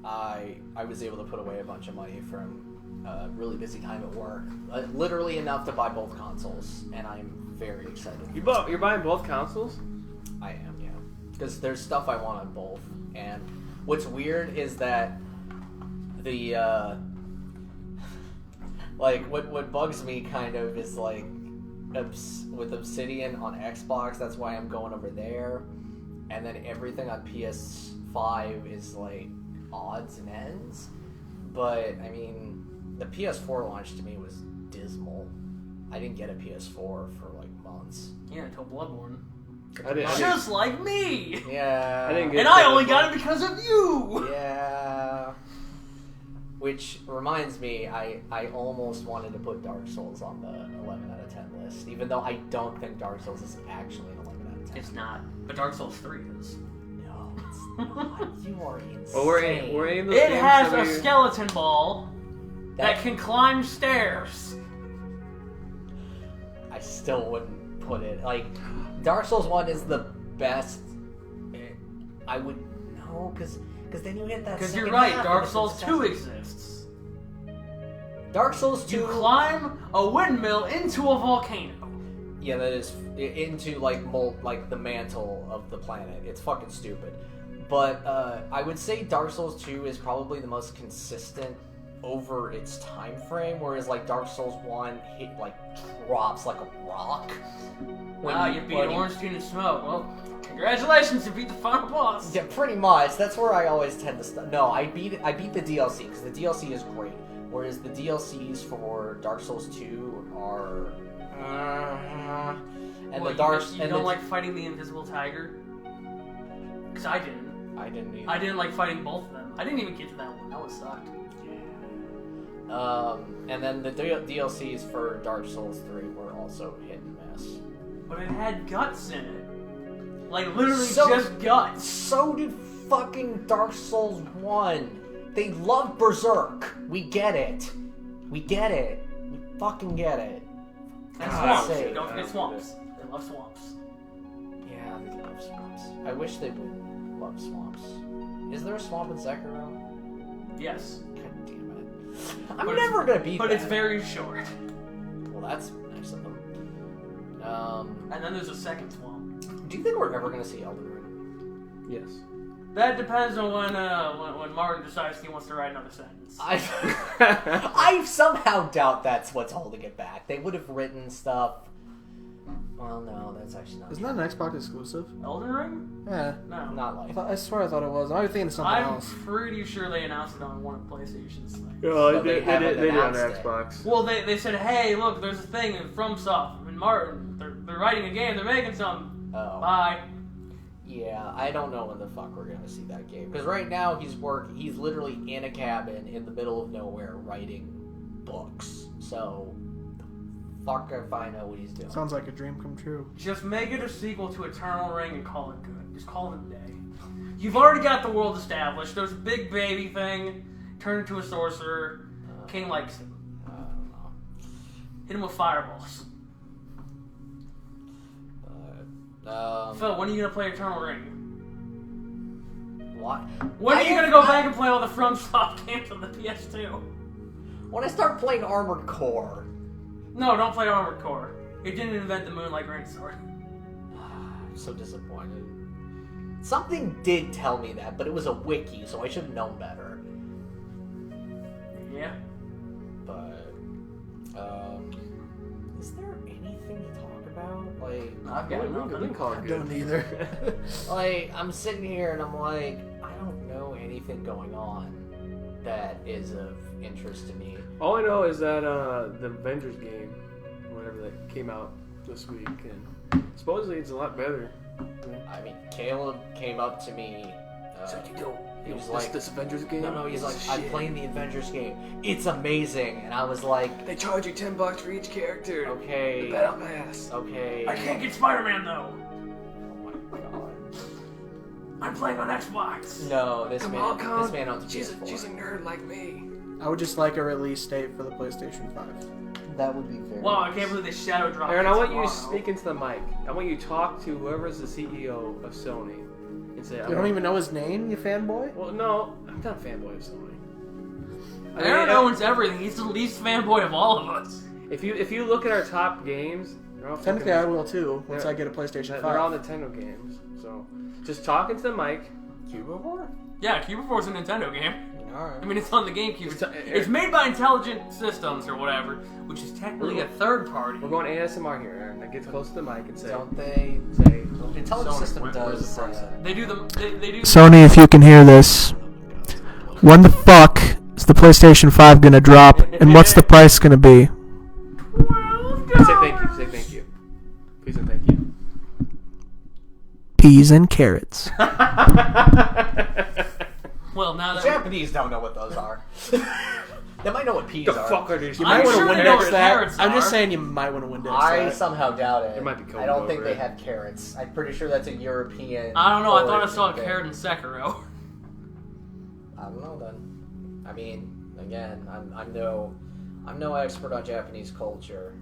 I was able to put away a bunch of money from a really busy time at work, literally enough to buy both consoles, and I'm very excited. You're buying both consoles? I am, yeah, because there's stuff I want on both, and what's weird is that the like what bugs me kind of is like with Obsidian on Xbox, that's why I'm going over there, and then everything on PS5 is like odds and ends. But I mean, the PS4 launch to me was dismal. I didn't get a PS4 for like months. Yeah, until Bloodborne. I Like me. Yeah, I didn't get And I only got it because of you. Yeah. Which reminds me, I almost wanted to put Dark Souls on the 11 out of 10 list, even though I don't think Dark Souls is actually an 11 out of 10. It's not. But Dark Souls 3 is. No, it's not. You are insane. Well, we're in those It games has that a skeleton ball that can climb stairs. I still wouldn't put it. Like, Dark Souls 1 is the best. I would. No, because then you hit that. Because you're second right, half Dark and Souls it's 2 disgusting. exists. Dark Souls 2. You climb a windmill into a volcano. Yeah, that is into like the mantle of the planet. It's fucking stupid. But I would say Dark Souls 2 is probably the most consistent over its time frame, whereas like Dark Souls 1 drops like a rock. Wow, you beat Ornstein and Smoke. Well, congratulations, you beat the final boss. Yeah, pretty much. That's where I always tend to stop. No, I beat the DLC because the DLC is great. Whereas the DLCs for Dark Souls 2 are and Well, the Dark you don't like fighting the invisible tiger? Because I didn't. I didn't either. I didn't like fighting both of them. I didn't even get to that one. That one sucked. And then the DLCs for Dark Souls 3 were also hit and miss. But it had guts in it. Like, literally So- just guts. So did fucking Dark Souls 1. They love Berserk. We get it. We fucking get it. And God, swamps. sake. Don't forget swamps. They love swamps. Yeah, they love swamps. I wish they would love swamps. Is there a swamp in Sekiro? Yes. God damn it. I'm But never gonna beat But that. it's very short. Well, that's nice of them. And then there's a second swamp. Do you think we're ever gonna see Elden Ring? Yes. That depends on when Martin decides he wants to write another sentence. I somehow doubt that's what's holding it back. They would have written stuff. Well, no, that's actually not. Isn't true. that an Xbox exclusive? Elden Ring? Yeah. No. Not like. I swear I thought it was. I was thinking of something I'm else. pretty sure they announced it on one of PlayStation's things. Oh, So they haven't did it on announced it. Xbox. Well, they said, hey, look, there's a thing in FromSoft and Martin. They're writing a game. They're making something. Oh. Bye. Yeah, I don't know when the fuck we're gonna see that game. Because right now he's literally in a cabin in the middle of nowhere writing books. So, fuck if I know what he's doing. Sounds like a dream come true. Just make it a sequel to Eternal Ring and call it good. Just call it a day. You've already got the world established. There's a big baby thing. Turn into a sorcerer. King likes him. I don't know. Hit him with fireballs. Phil, when are you gonna play Eternal Ring? What? When are you gonna go back and play all the FromSoft games on the PS2? When I start playing Armored Core. No, don't play Armored Core. It didn't invent the Moonlight Greatsword. I'm so disappointed. Something did tell me that, but it was a wiki, so I should have known better. Yeah. But, is there anything to talk about? Like, I've got nothing. I don't either. like, I'm sitting here and I'm like, I don't know anything going on that is of interest to me. All I know is that the Avengers game, whatever that came out this week, and supposedly it's a lot better. I mean, Caleb came up to me. He was like, this Avengers game? no, he's like, Shit. I'm playing the Avengers game. It's amazing. And I was like, They charge you $10 for each character. okay. The Battle Pass. Okay. I can't get Spider-Man though. Oh my god. I'm playing on Xbox. No, this Come on, man, this man owns a she's PS4. a nerd like me. I would just like a release date for the PlayStation 5. That would be very Wow, I can't believe they shadow dropped. Aaron, I want you to tomorrow. speak into the mic. I want you to talk to whoever's the CEO of Sony and say, You don't even know his name, you fanboy? Well, no, I'm not a fanboy of Sony. Aaron owns everything. He's the least fanboy of all of us. If you look at our top games, they're all Technically, I will too, once they're- I get a PlayStation 5. They're all Nintendo games. So just talk into the mic. Cubivore? Yeah, Cubivore is a Nintendo game. Alright. I mean, it's on the GameCube. It's made by Intelligent Systems or whatever, which is technically a third party. We're going ASMR here, Aaron. Now get close to the mic and say, Don't they? say, Intelligent Sony, System where's does. the price? They do the. They do. Sony, if you can hear this, when the fuck is the PlayStation 5 gonna drop, and what's the price gonna be? say thank you. Say thank you. Please and thank you. Peas and carrots. Well, now The that Japanese don't know what those are. They might know what peas The are. fuck are these? You I'm might want to sure they Windex know what that. carrots I'm just are. saying you might want to Windex I that. somehow doubt it. It might be coded I don't think over they it. have carrots. I'm pretty sure that's a European. I don't know. I thought I origin saw a thing. carrot in Sekiro. I don't know then. I mean, again, I'm no expert on Japanese culture,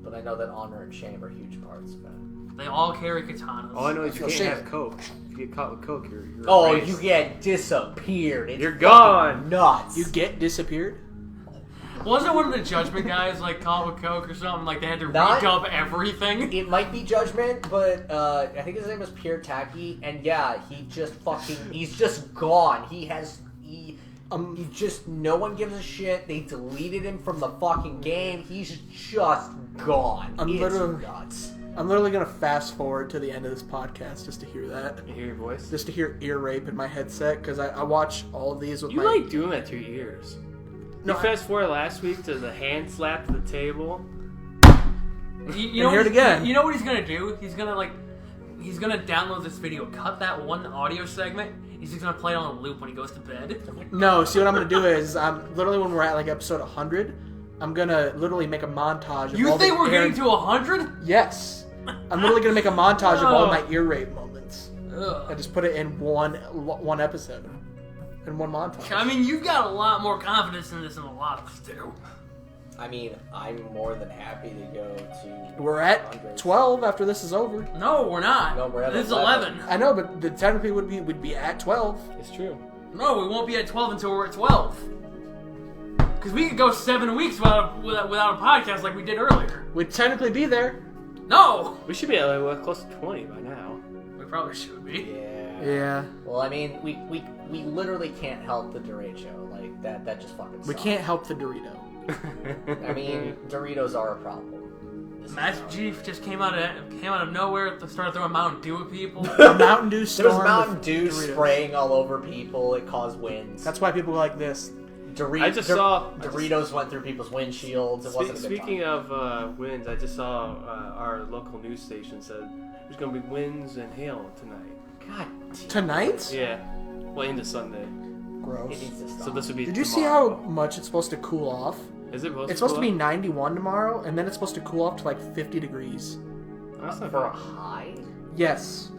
but I know that honor and shame are huge parts of it. They all carry katanas. All I know is you Oh, can't shit. have Coke. If you get caught with Coke, you're Oh, erased. you get disappeared. It's You're fucking gone. Nuts. You get disappeared? Wasn't one of the Judgment guys like caught with Coke or something? Like they had to Not- redub everything. It might be Judgment, but I think his name is Pierre Taki, and yeah, he's just gone. He just, no one gives a shit. They deleted him from the fucking game. He's just gone. I'm It's literally- nuts. I'm literally gonna fast forward to the end of this podcast just to hear that. You hear your voice? Just to hear ear rape in my headset, because I watch all of these with You my... like doing that to your ears. No, You fast forward last week to the hand slap to the table. You know hear what it again. You know what he's gonna do? He's gonna download this video, cut that one audio segment. He's just gonna play it on a loop when he goes to bed. No, see what I'm gonna do is, I'm literally when we're at like episode 100, I'm gonna literally make a montage of You all think the we're Aaron... getting to 100? Yes. I'm literally gonna make a montage of all my ear rape moments. Ugh. And just put it in one episode. In one montage. I mean, you've got a lot more confidence in this than a lot of us do. I mean, I'm more than happy to go to. We're at 100. 12 after this is over. No, we're not. No, we're at This is 11. 11. I know, but technically we'd be at 12. It's true. No, we won't be at 12 until we're at 12. Because we could go 7 weeks without a podcast like we did earlier. We'd technically be there. No! We should be at like, close to 20 by now. We probably should be. Yeah. Yeah. Well, I mean, we literally can't help the deration. Like that just fucking sucks. We can't help the Dorito. I mean, Doritos are a problem. This is Master not- Chief just came out of nowhere to start throwing Mountain Dew at people. A Mountain Dew There storm. was Mountain with Dew Doritos. spraying all over people. It caused winds. That's why people go like this. Doritos went through people's windshields. It wasn't a good Speaking time. of winds, I just saw our local news station said there's going to be winds and hail tonight. God damn. Tonight? Yeah. Well, into Sunday. Gross. It needs to stop. So this would be Did you see how tomorrow. much it's supposed to cool off? Is it supposed It's supposed to be cool 91 tomorrow, and then it's supposed to cool off to like 50 degrees. off? That's not for a bad. high? Yes.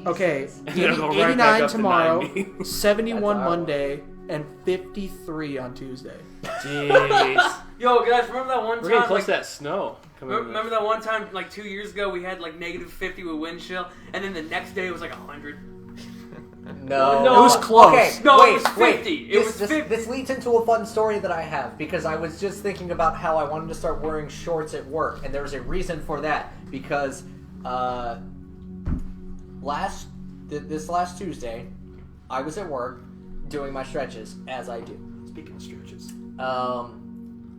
Okay, And then it'll go right 89 back up to tomorrow, 90. 71 That's our Monday, and 53 on Tuesday. Jeez. Yo, guys, remember that one We're getting time? close to that snow. coming in. Remember that one time, like 2 years ago, we had like negative 50 with wind chill, and then the next day it was like 100. No. No, It was close. Okay, No, wait, it was 50. It was 50. This leads into a fun story that I have, because I was just thinking about how I wanted to start wearing shorts at work, and there was a reason for that, because this last Tuesday, I was at work doing my stretches, as I do. Speaking of stretches.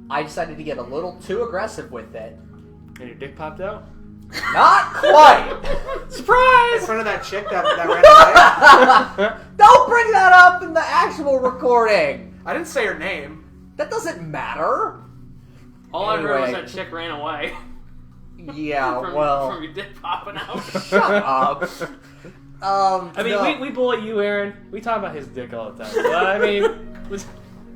I decided to get a little too aggressive with it. And your dick popped out? Not quite! In Surprise! front of that chick that ran away. Don't bring that up in the actual recording! I didn't say her name. That doesn't matter! All I heard was Anyway. that chick ran away Yeah, from, well... from your dick popping out. Shut up! I mean, no. we bully you, Aaron. We talk about his dick all the time. But, I mean,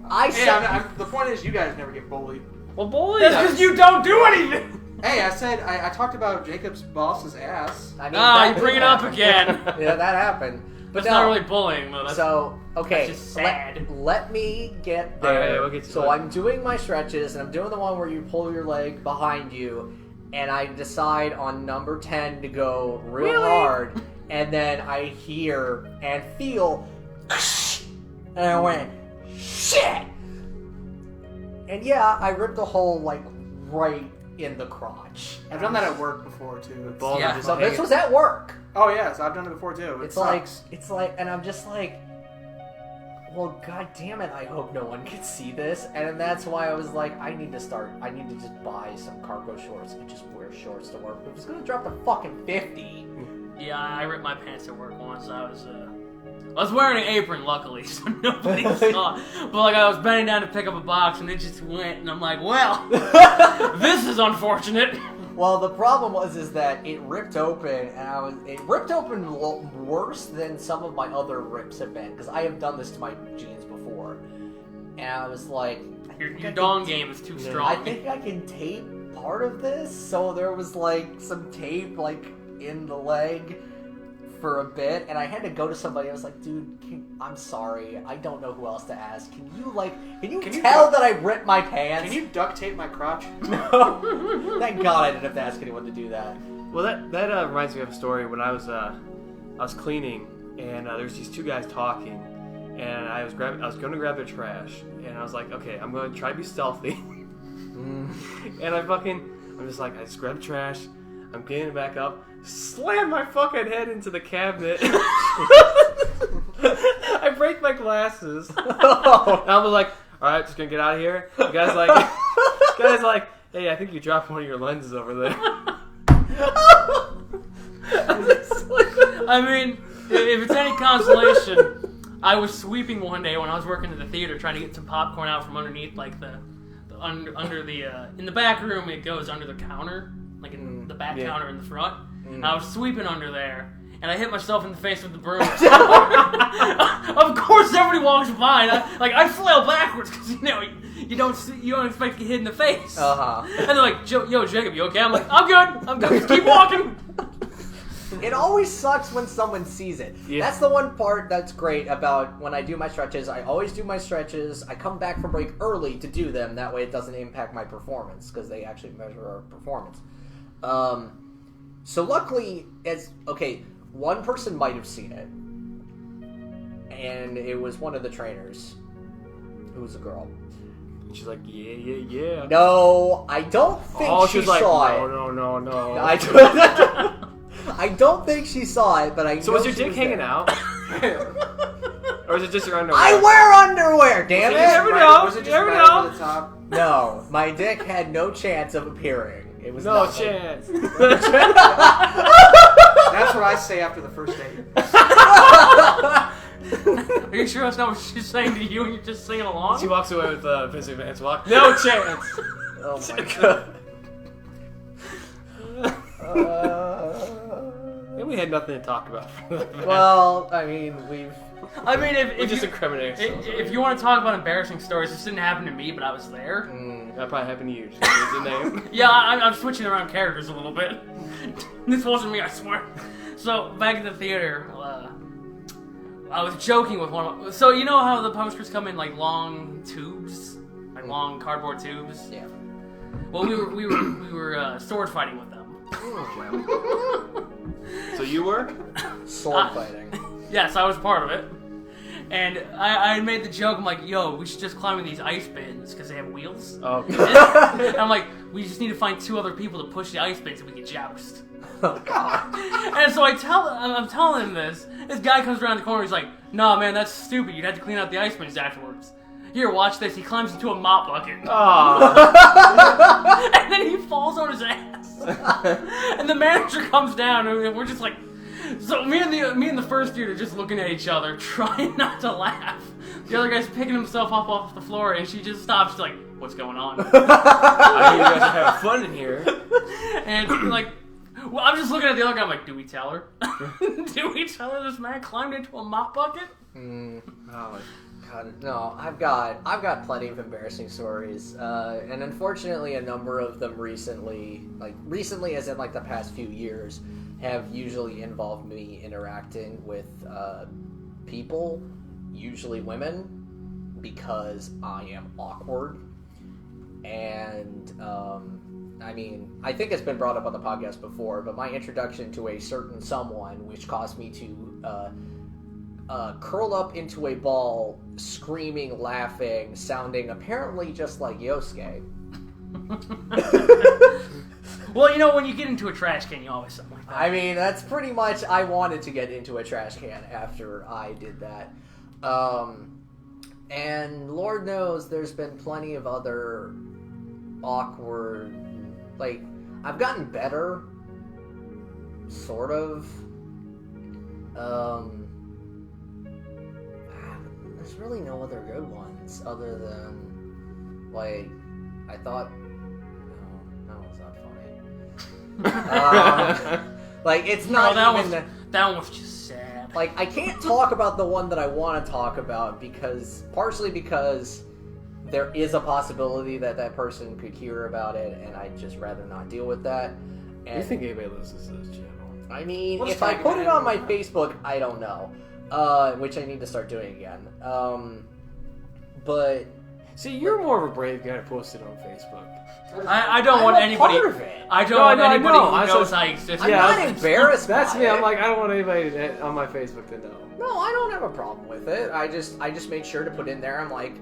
I Hey, said... the point is, you guys never get bullied. well, bully That's us. because you don't do anything! Hey, I said I talked about Jacob's boss's ass. I mean, Ah, that you did bring it up happen. again. Yeah, that happened. But That's no. not really bullying, though. That's, So, okay, that's just sad. Let me get All there. right, we'll get to so that. I'm doing my stretches, and I'm doing the one where you pull your leg behind you, and I decide on number 10 to go real hard, and then I hear and feel, and I went, shit! And yeah, I ripped a hole, like, right in the crotch. I've done that at work before too. Balls Yeah. are just So hanging. this was at work. Oh yes, I've done it before too. It's like, and I'm just like, well, god damn it, I hope no one can see this. And that's why I was like, I need to just buy some cargo shorts and just wear shorts to work. It was gonna drop to fucking 50. Yeah, I ripped my pants at work once. I was wearing an apron, luckily, so nobody saw. But like, I was bending down to pick up a box, and it just went, and I'm like, well, this is unfortunate. Well, the problem is that it ripped open, and it ripped open worse than some of my other rips have been, because I have done this to my jeans before. And I was like, Your dong game is too I strong. think I can tape part of this. So there was like some tape like in the leg for a bit, and I had to go to somebody. I was like, dude, I'm sorry. I don't know who else to ask. Can you tell that I ripped my pants? Can you duct tape my crotch? No. Thank God I didn't have to ask anyone to do that. Well, that reminds me of a story when I was cleaning, and there's these two guys talking, and I was going to grab their trash, and I was like, okay, I'm going to try to be stealthy, and I'm just like, I just grab the trash, I'm getting it back up, slam my fucking head into the cabinet. I break my glasses. And I was like, all right, just gonna get out of here. The guy's like, hey, I think you dropped one of your lenses over there. I mean, if it's any consolation, I was sweeping one day when I was working at the theater, trying to get some popcorn out from underneath, like under the in the back room. It goes under the counter, like in the back counter in the front. I was sweeping under there, and I hit myself in the face with the broom. Of course, course, everybody walks by. And I flail backwards because you don't expect to get hit in the face. And they're like, "Yo, Jacob, you okay?" I'm like, "I'm good. Just keep walking." It always sucks when someone sees it. Yeah. That's the one part that's great about when I do my stretches. I always do my stretches. I come back from break early to do them. That way it doesn't impact my performance because they actually measure our performance. So luckily, one person might have seen it. And it was one of the trainers. Who was a girl. And she's like, yeah. No, I don't think she saw it. No. I don't think she saw it, but I know. So was your dick hanging out? Or was it just your underwear? I wear underwear, damn it! You never know. Was it just right over the top? No, my dick had no chance of appearing. It was no nothing. chance. That's what I say after the first date. Are you sure that's not what she's saying to you and you're just singing along? She walks away with Vince McMahon's walk. No chance. Oh my god. And we had nothing to talk about. Well, I mean, if just incriminating ourselves. If you want to talk about embarrassing stories, this didn't happen to me, but I was there. That probably happened to you. Just use the name. Yeah, I'm switching around characters a little bit. This wasn't me, I swear. So, back in the theater, I was joking with one of them. So, you know how the posters come in, like, long tubes? Like, long cardboard tubes? yeah. Well, we were sword fighting with them. So you were? Sword fighting. Yes, I was part of it. And I made the joke, I'm like, yo, we should just climb in these ice bins, because they have wheels. Oh. And I'm like, we just need to find 2 other people to push the ice bins and we can joust. Oh god. And so I'm telling him this. This guy comes around the corner, he's like, nah, man, that's stupid. You'd have to clean out the ice bins afterwards. Here, watch this. He climbs into a mop bucket. Oh. And then he falls on his ass. And the manager comes down, and we're just like... So me and the first dude are just looking at each other, trying not to laugh. The other guy's picking himself up off the floor, and she just stops. She's like, what's going on? I hear you guys are having fun in here. And like... Well, I'm just looking at the other guy, I'm like, do we tell her? Do we tell her this man climbed into a mop bucket? Oh, God, no, I've got plenty of embarrassing stories, and unfortunately, a number of them recently as in like the past few years, have usually involved me interacting with people, usually women, because I am awkward, and I mean, I think it's been brought up on the podcast before, but my introduction to a certain someone, which caused me to curl up into a ball, screaming, laughing, sounding apparently just like Yosuke. Well, you know, when you get into a trash can, you always sound like that. I mean, that's pretty much, I wanted to get into a trash can after I did that. And Lord knows there's been plenty of other awkward, like, I've gotten better, sort of. There's really no other good ones other than, like, I thought, no, that was not funny. Like, it's not that even... that one was just sad. Like, I can't talk about the one that I want to talk about partially because there is a possibility that that person could hear about it, and I'd just rather not deal with that. And you think anybody listens to this channel? I mean, Let's if I talk put about it it. on my Facebook, I don't know. Which I need to start doing again. But See, you're more of a brave guy to post it on Facebook. I don't I'm want a anybody. part of it. I don't No, want I anybody know. who I knows said- I exist. I'm Yeah, not embarrassed That's by me. it. I'm like, I don't want anybody on my Facebook to know. No, I don't have a problem with it. I just make sure to put in there. I'm like,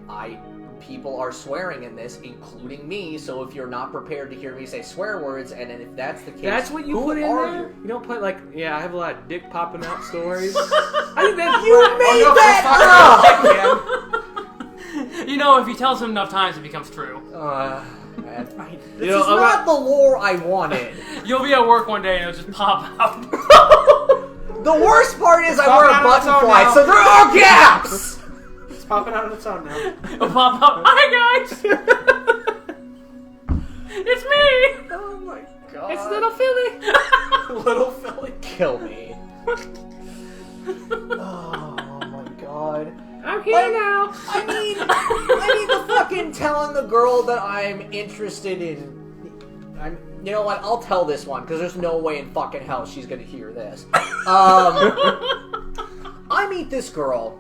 people are swearing in this, including me. So if you're not prepared to hear me say swear words, and then if that's the case, That's what you who put in are there? you? You don't put like, yeah, I have a lot of dick popping out stories. I think that's You made that up. You know, if you tell us enough times, it becomes true. Man, this You know, is I'm not the lore I wanted. You'll be at work one day and it'll just pop out. The worst part is I Stop wear a out on its own buttonfly, now. so there are gaps. It's popping out on its own now. It'll pop out. Hi guys! It's me! Oh my god. It's little Philly. Little Philly, kill me. Oh my god. I here now. I mean the fucking telling the girl that I'm interested in. You know what? I'll tell this one because there's no way in fucking hell she's gonna hear this. I meet this girl.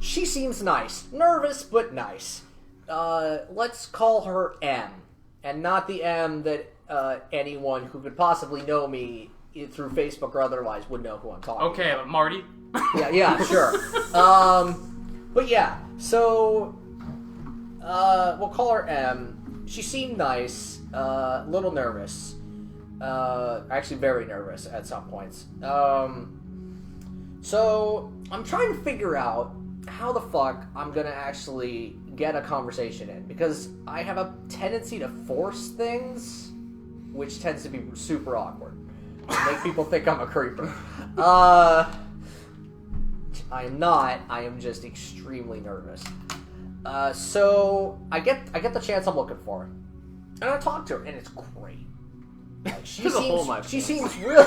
She seems nice, nervous but nice. Let's call her M, and not the M that anyone who could possibly know me through Facebook or otherwise would know who I'm talking. Okay, but Marty. Yeah, sure. But yeah, so we'll call her M. She seemed nice, a little nervous, actually very nervous at some points. So I'm trying to figure out how the fuck I'm gonna actually get a conversation in, because I have a tendency to force things, which tends to be super awkward. Make people think I'm a creeper. I am not. I am just extremely nervous. So I get the chance I'm looking for, and I talk to her, and it's great. Like, she seems really.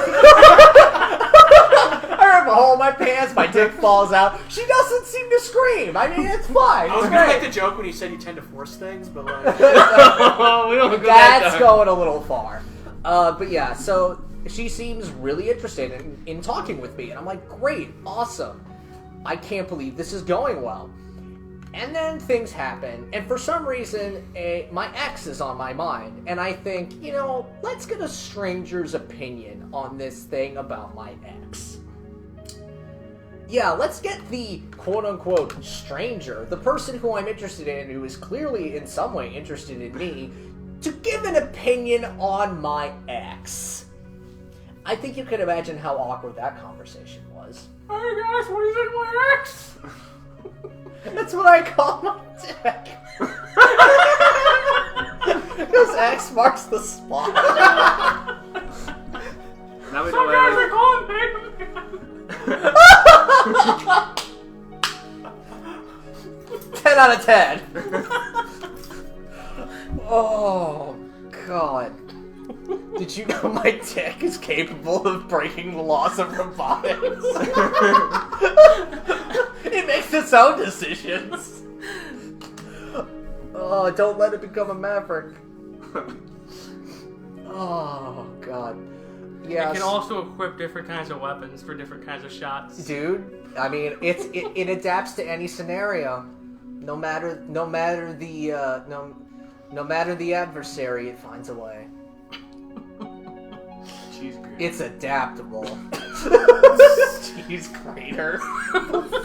I rip a hole in my pants, my dick falls out. She doesn't seem to scream. I mean, it's fine. I was It's gonna great. make the joke when you said you tend to force things, but like We don't go That's going a little far. But yeah, so she seems really interested in talking with me, and I'm like, great, awesome. I can't believe this is going well. And then things happen, and for some reason, my ex is on my mind, and I think, let's get a stranger's opinion on this thing about my ex. Yeah, let's get the quote-unquote stranger, the person who I'm interested in, who is clearly in some way interested in me, to give an opinion on my ex. I think you can imagine how awkward that conversation was. Hey guys, what do you think of my ex? That's what I call my dick. Because X marks the spot. Now we Some know guys why. are calling me. 10 out of 10. Oh, God. Did you know my dick is capable of breaking the laws of robotics? It makes its own decisions. Oh, don't let it become a maverick. Oh, God. Yeah. It can also equip different kinds of weapons for different kinds of shots. Dude, I mean, it adapts to any scenario. No matter the adversary, it finds a way. Cheese grater. It's adaptable. Cheese grater.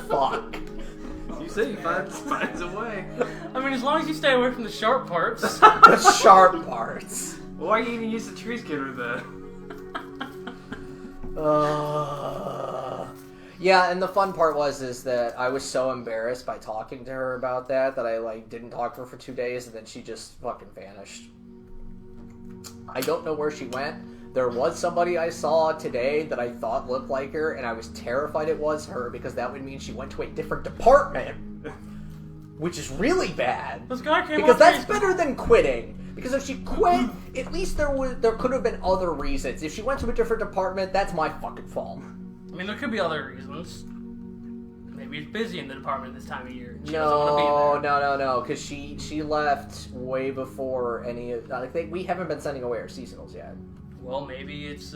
Fuck. You say he finds a way. I mean, as long as you stay away from the sharp parts. The sharp parts. Why you even use the cheese grater then? Yeah, and the fun part is that I was so embarrassed by talking to her about that I didn't talk to her for 2 days, and then she just fucking vanished. I don't know where she went. There was somebody I saw today that I thought looked like her, and I was terrified it was her, because that would mean she went to a different department, which is really bad. This guy came Because up that's to me- better than quitting. Because if she quit, at least there could have been other reasons. If she went to a different department, that's my fucking fault. I mean, there could be other reasons. Maybe he's busy in the department this time of year. She doesn't want to be there. No, because she left way before any of... I think we haven't been sending away our seasonals yet. Well, maybe it's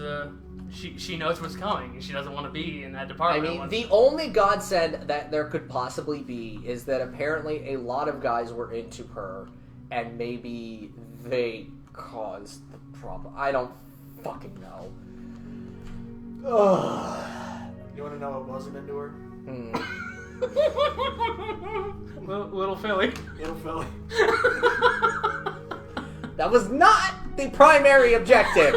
she knows what's coming and she doesn't want to be in that I department. mean, once- the only godsend that there could possibly be is that apparently a lot of guys were into her, and maybe they caused the problem. I don't fucking know. Ugh. you want to know what wasn't into her? Little Philly. Little Philly. That was not the primary objective.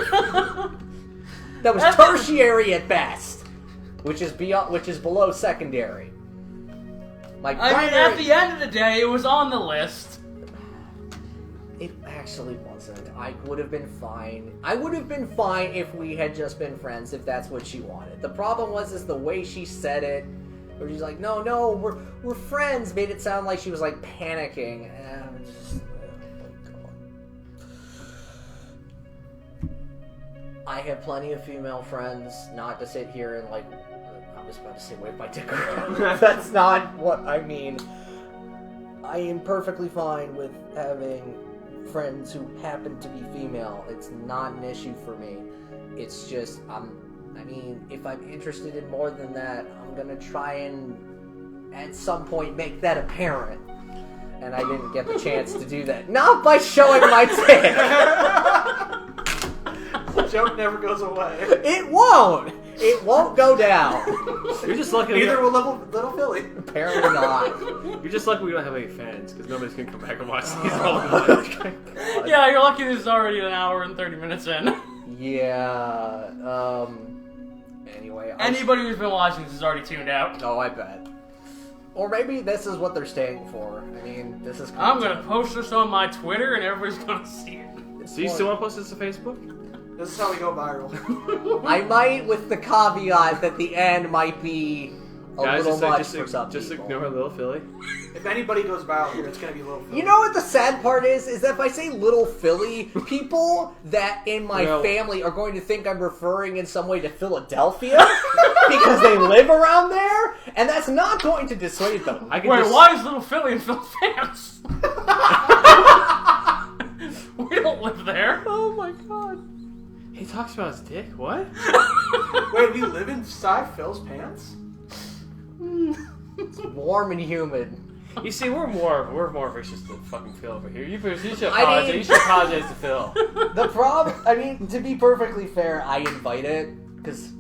That was tertiary at best, which is below secondary. My I primary... mean, at the end of the day, it was on the list. It actually wasn't. I would have been fine. I would have been fine if we had just been friends, if that's what she wanted. The problem is the way she said it, where she's like, no, we're friends, made it sound like she was like panicking. And I'm just, oh my God. I have plenty of female friends, not to sit here and like, was about to say wave my dick around. That's not what I mean. I am perfectly fine with having friends who happen to be female. It's not an issue for me. It's just, if I'm interested in more than that, I'm gonna try and, at some point, make that apparent. And I didn't get the chance to do that. Not by showing my dick! The joke never goes away. It won't! It won't go down. You're just lucky. Neither will Little Philly. Apparently not. You're just lucky we don't have any fans, because nobody's gonna come back and watch these all the time. Yeah, you're lucky this is already an hour and 30 minutes in. Yeah, anyway. Anybody who's been watching this is already tuned out. Oh, I bet. Or maybe this is what they're staying for. I mean, this is I'm gonna post this on my Twitter and everybody's gonna see it. So you still want to post this to Facebook? This is how we go viral. I might, with the caveat that the end might be a little much for some just people. ignore Little Philly. If anybody goes viral here, it's gonna be Little Philly. You know what the sad part is? Is that if I say Little Philly, people that in my family are going to think I'm referring in some way to Philadelphia because they live around there, and that's not going to dissuade them. Wait, why is Little Philly in Phil fans? We don't live there. Oh my god. He talks about his dick? What? Wait, we live inside Phil's pants? It's warm and humid. You see, we're more vicious than fucking Phil over here. You should apologize. You should apologize to Phil. The problem, to be perfectly fair, I invite it because,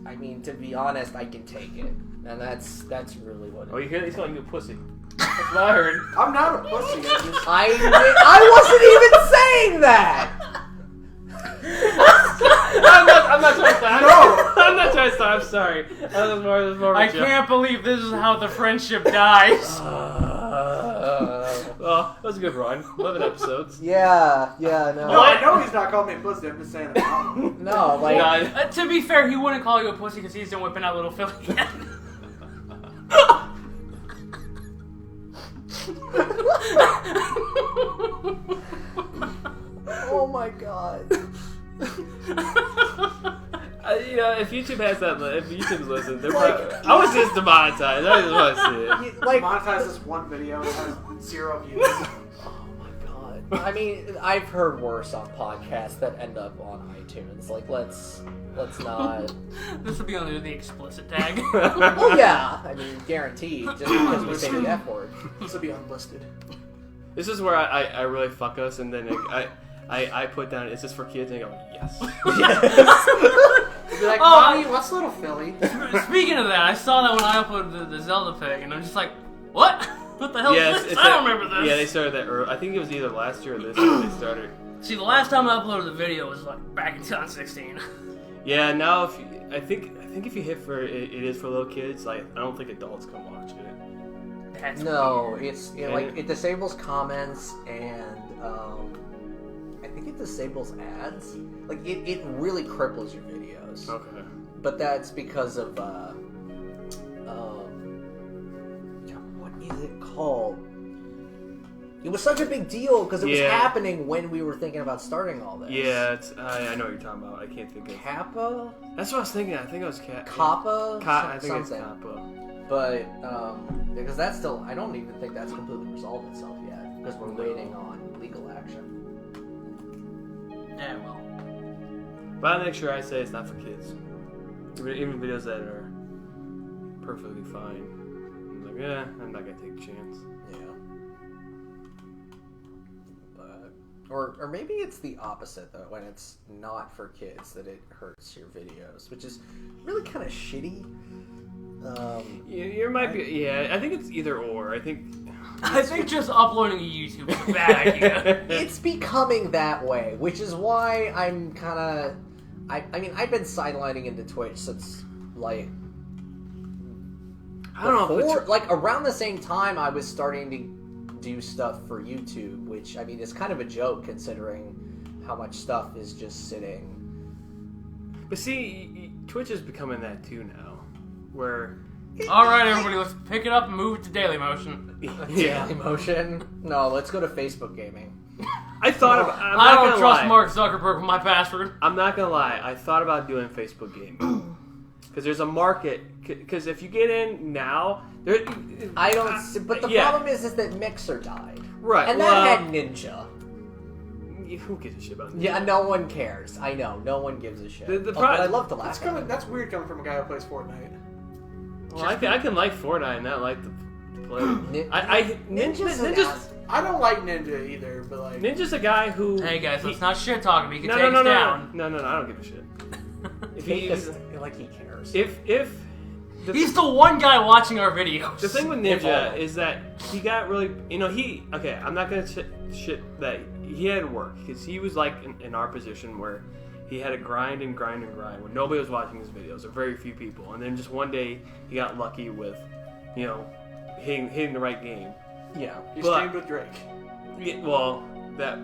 to be honest, I can take it, and that's really what it is. Oh, you hear? He's calling you a pussy. That's what I heard. I'm not a pussy. I wasn't even saying that. I'm not trying to stop. No! I'm not trying to stop. I'm sorry. That was more of a I joke. can't believe this is how the friendship dies. Well, that was a good run. 11 episodes. Yeah, no. No, I know he's not calling me a pussy. I'm just saying it. No, like... To be fair, he wouldn't call you a pussy because he's done whipping out Little Philly yet. Oh my god. If YouTube has that, if YouTube's listening, they're probably... I was just demonetized. I just want to see it. Like, monetize this one video. It has 0 views. oh my god. I've heard worse on podcasts that end up on iTunes. Like, let's not... This would be under the explicit tag. Well, yeah. Guaranteed. Just because we say the F word. This will be unlisted. This is where I really fuck us, and then I put down, is this for kids? And I go, yes. Be like, Mommy, what's Little Philly? Speaking of that, I saw that when I uploaded the Zelda pic, and I'm just like, what? What the hell is this? I don't remember this. Yeah, they started that early. I think it was either last year or this year they started. See, the last time I uploaded the video was like back in 2016. Yeah, now I think if you hit for it is for little kids. Like, I don't think adults can watch it. That's No, weird. it's it disables comments and I think it disables ads. Like it really cripples your videos. Okay. But that's because of what is it called? It was such a big deal because it was happening when we were thinking about starting all this. Yeah, I know what you're talking about. I can't think of Kappa? That's what I was thinking. I think it was Kappa? I think something. it's Kappa. But because that's still, I don't even think that's completely resolved itself yet because we're waiting on legal action. Yeah, well. But I'll make sure I say it's not for kids. Even videos that are perfectly fine. I'm like, yeah, I'm not gonna take a chance. Yeah. But or maybe it's the opposite though. When it's not for kids, that it hurts your videos, which is really kind of shitty. You might be. Yeah, I think it's either or. I think just uploading to YouTube is a bad idea. It's becoming that way, which is why I'm kind of. I've been sidelining into Twitch since like. I don't know. Like around the same time, I was starting to do stuff for YouTube, which is kind of a joke considering how much stuff is just sitting. But see, Twitch is becoming that too now, where. All right, everybody, let's pick it up and move it to Dailymotion. Dailymotion? No, let's go to Facebook Gaming. I thought about. I don't trust Mark Zuckerberg with my password. I'm not gonna lie. I thought about doing Facebook Gaming, because there's a market. Because if you get in now, there. I don't. But the problem is that Mixer died. Right. And that had Ninja. Who gives a shit about Ninja? Yeah, no one cares. I know, no one gives a shit. The But I love to laugh. That's weird coming from a guy who plays Fortnite. Well, I can like Fortnite and not like the play. Ninja's I don't like Ninja either, but like Ninja's a guy who. Hey guys, let's not shit talk him. He can No, take no, no, us no, down. no, I don't give a shit. If Take he, us like he cares. if He's the one guy watching our videos. the thing with Ninja is that he got really, I'm not gonna shit that he had to work because he was like in our position where he had to grind and grind and grind when nobody was watching his videos or very few people, and then just one day he got lucky with, hitting the right game. Yeah. he streamed with Drake. Yeah, well, that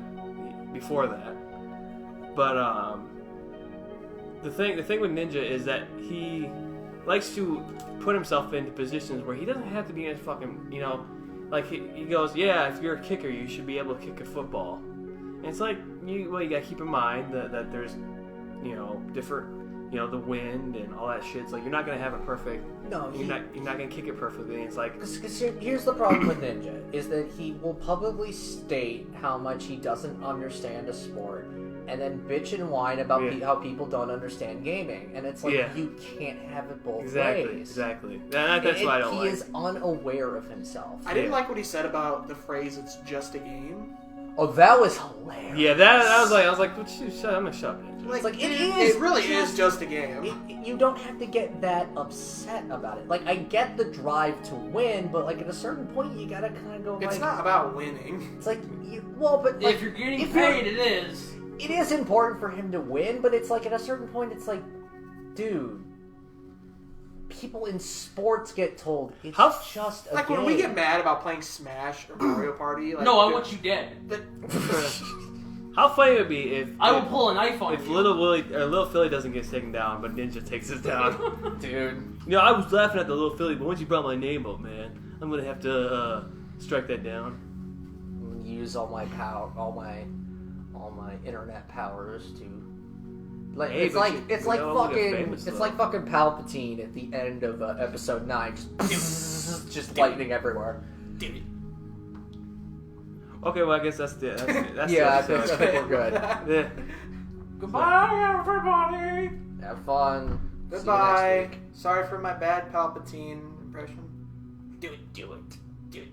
before that, but the thing with Ninja is that he likes to put himself into positions where he doesn't have to be in his fucking, like he goes, yeah, if you're a kicker, you should be able to kick a football. And it's like, you gotta keep in mind that there's, different, the wind and all that shit. It's like, you're not gonna have a perfect, No, you're not gonna kick it perfectly. It's like, because here's the problem with Ninja, is that he will publicly state how much he doesn't understand a sport, and then bitch and whine about how people don't understand gaming, and it's like, you can't have it both ways. Exactly. That's why I don't like. He is unaware of himself. I didn't like what he said about the phrase "it's just a game." Oh, that was hilarious. Yeah, that was like, I was like, I'm gonna shut up, Ninja. It's like, it really is just a game. You don't have to get that upset about it. Like, I get the drive to win, but like at a certain point, you gotta kind of go. It's not about winning. It's like, but like, if you're getting paid, it is. It is important for him to win, but it's like at a certain point, it's like, dude, people in sports get told it's just a like game. when we get mad about playing Smash or Mario Party. Like, No, I want you dead. How funny it would be if I will pull a knife on if you. Little Philly doesn't get taken down, but Ninja takes us down. Dude. I was laughing at the Little Philly, but once you brought my name up, man, I'm gonna have to strike that down. I'm gonna use all my power, all my internet powers to. Like, Hey, it's like fucking Palpatine at the end of episode 9, just lightning everywhere. Dude. Okay, well I guess that's Yeah, I think we're good. Yeah. Goodbye, everybody. Have fun. See you Goodbye. next week. Sorry for my bad Palpatine impression. Do it.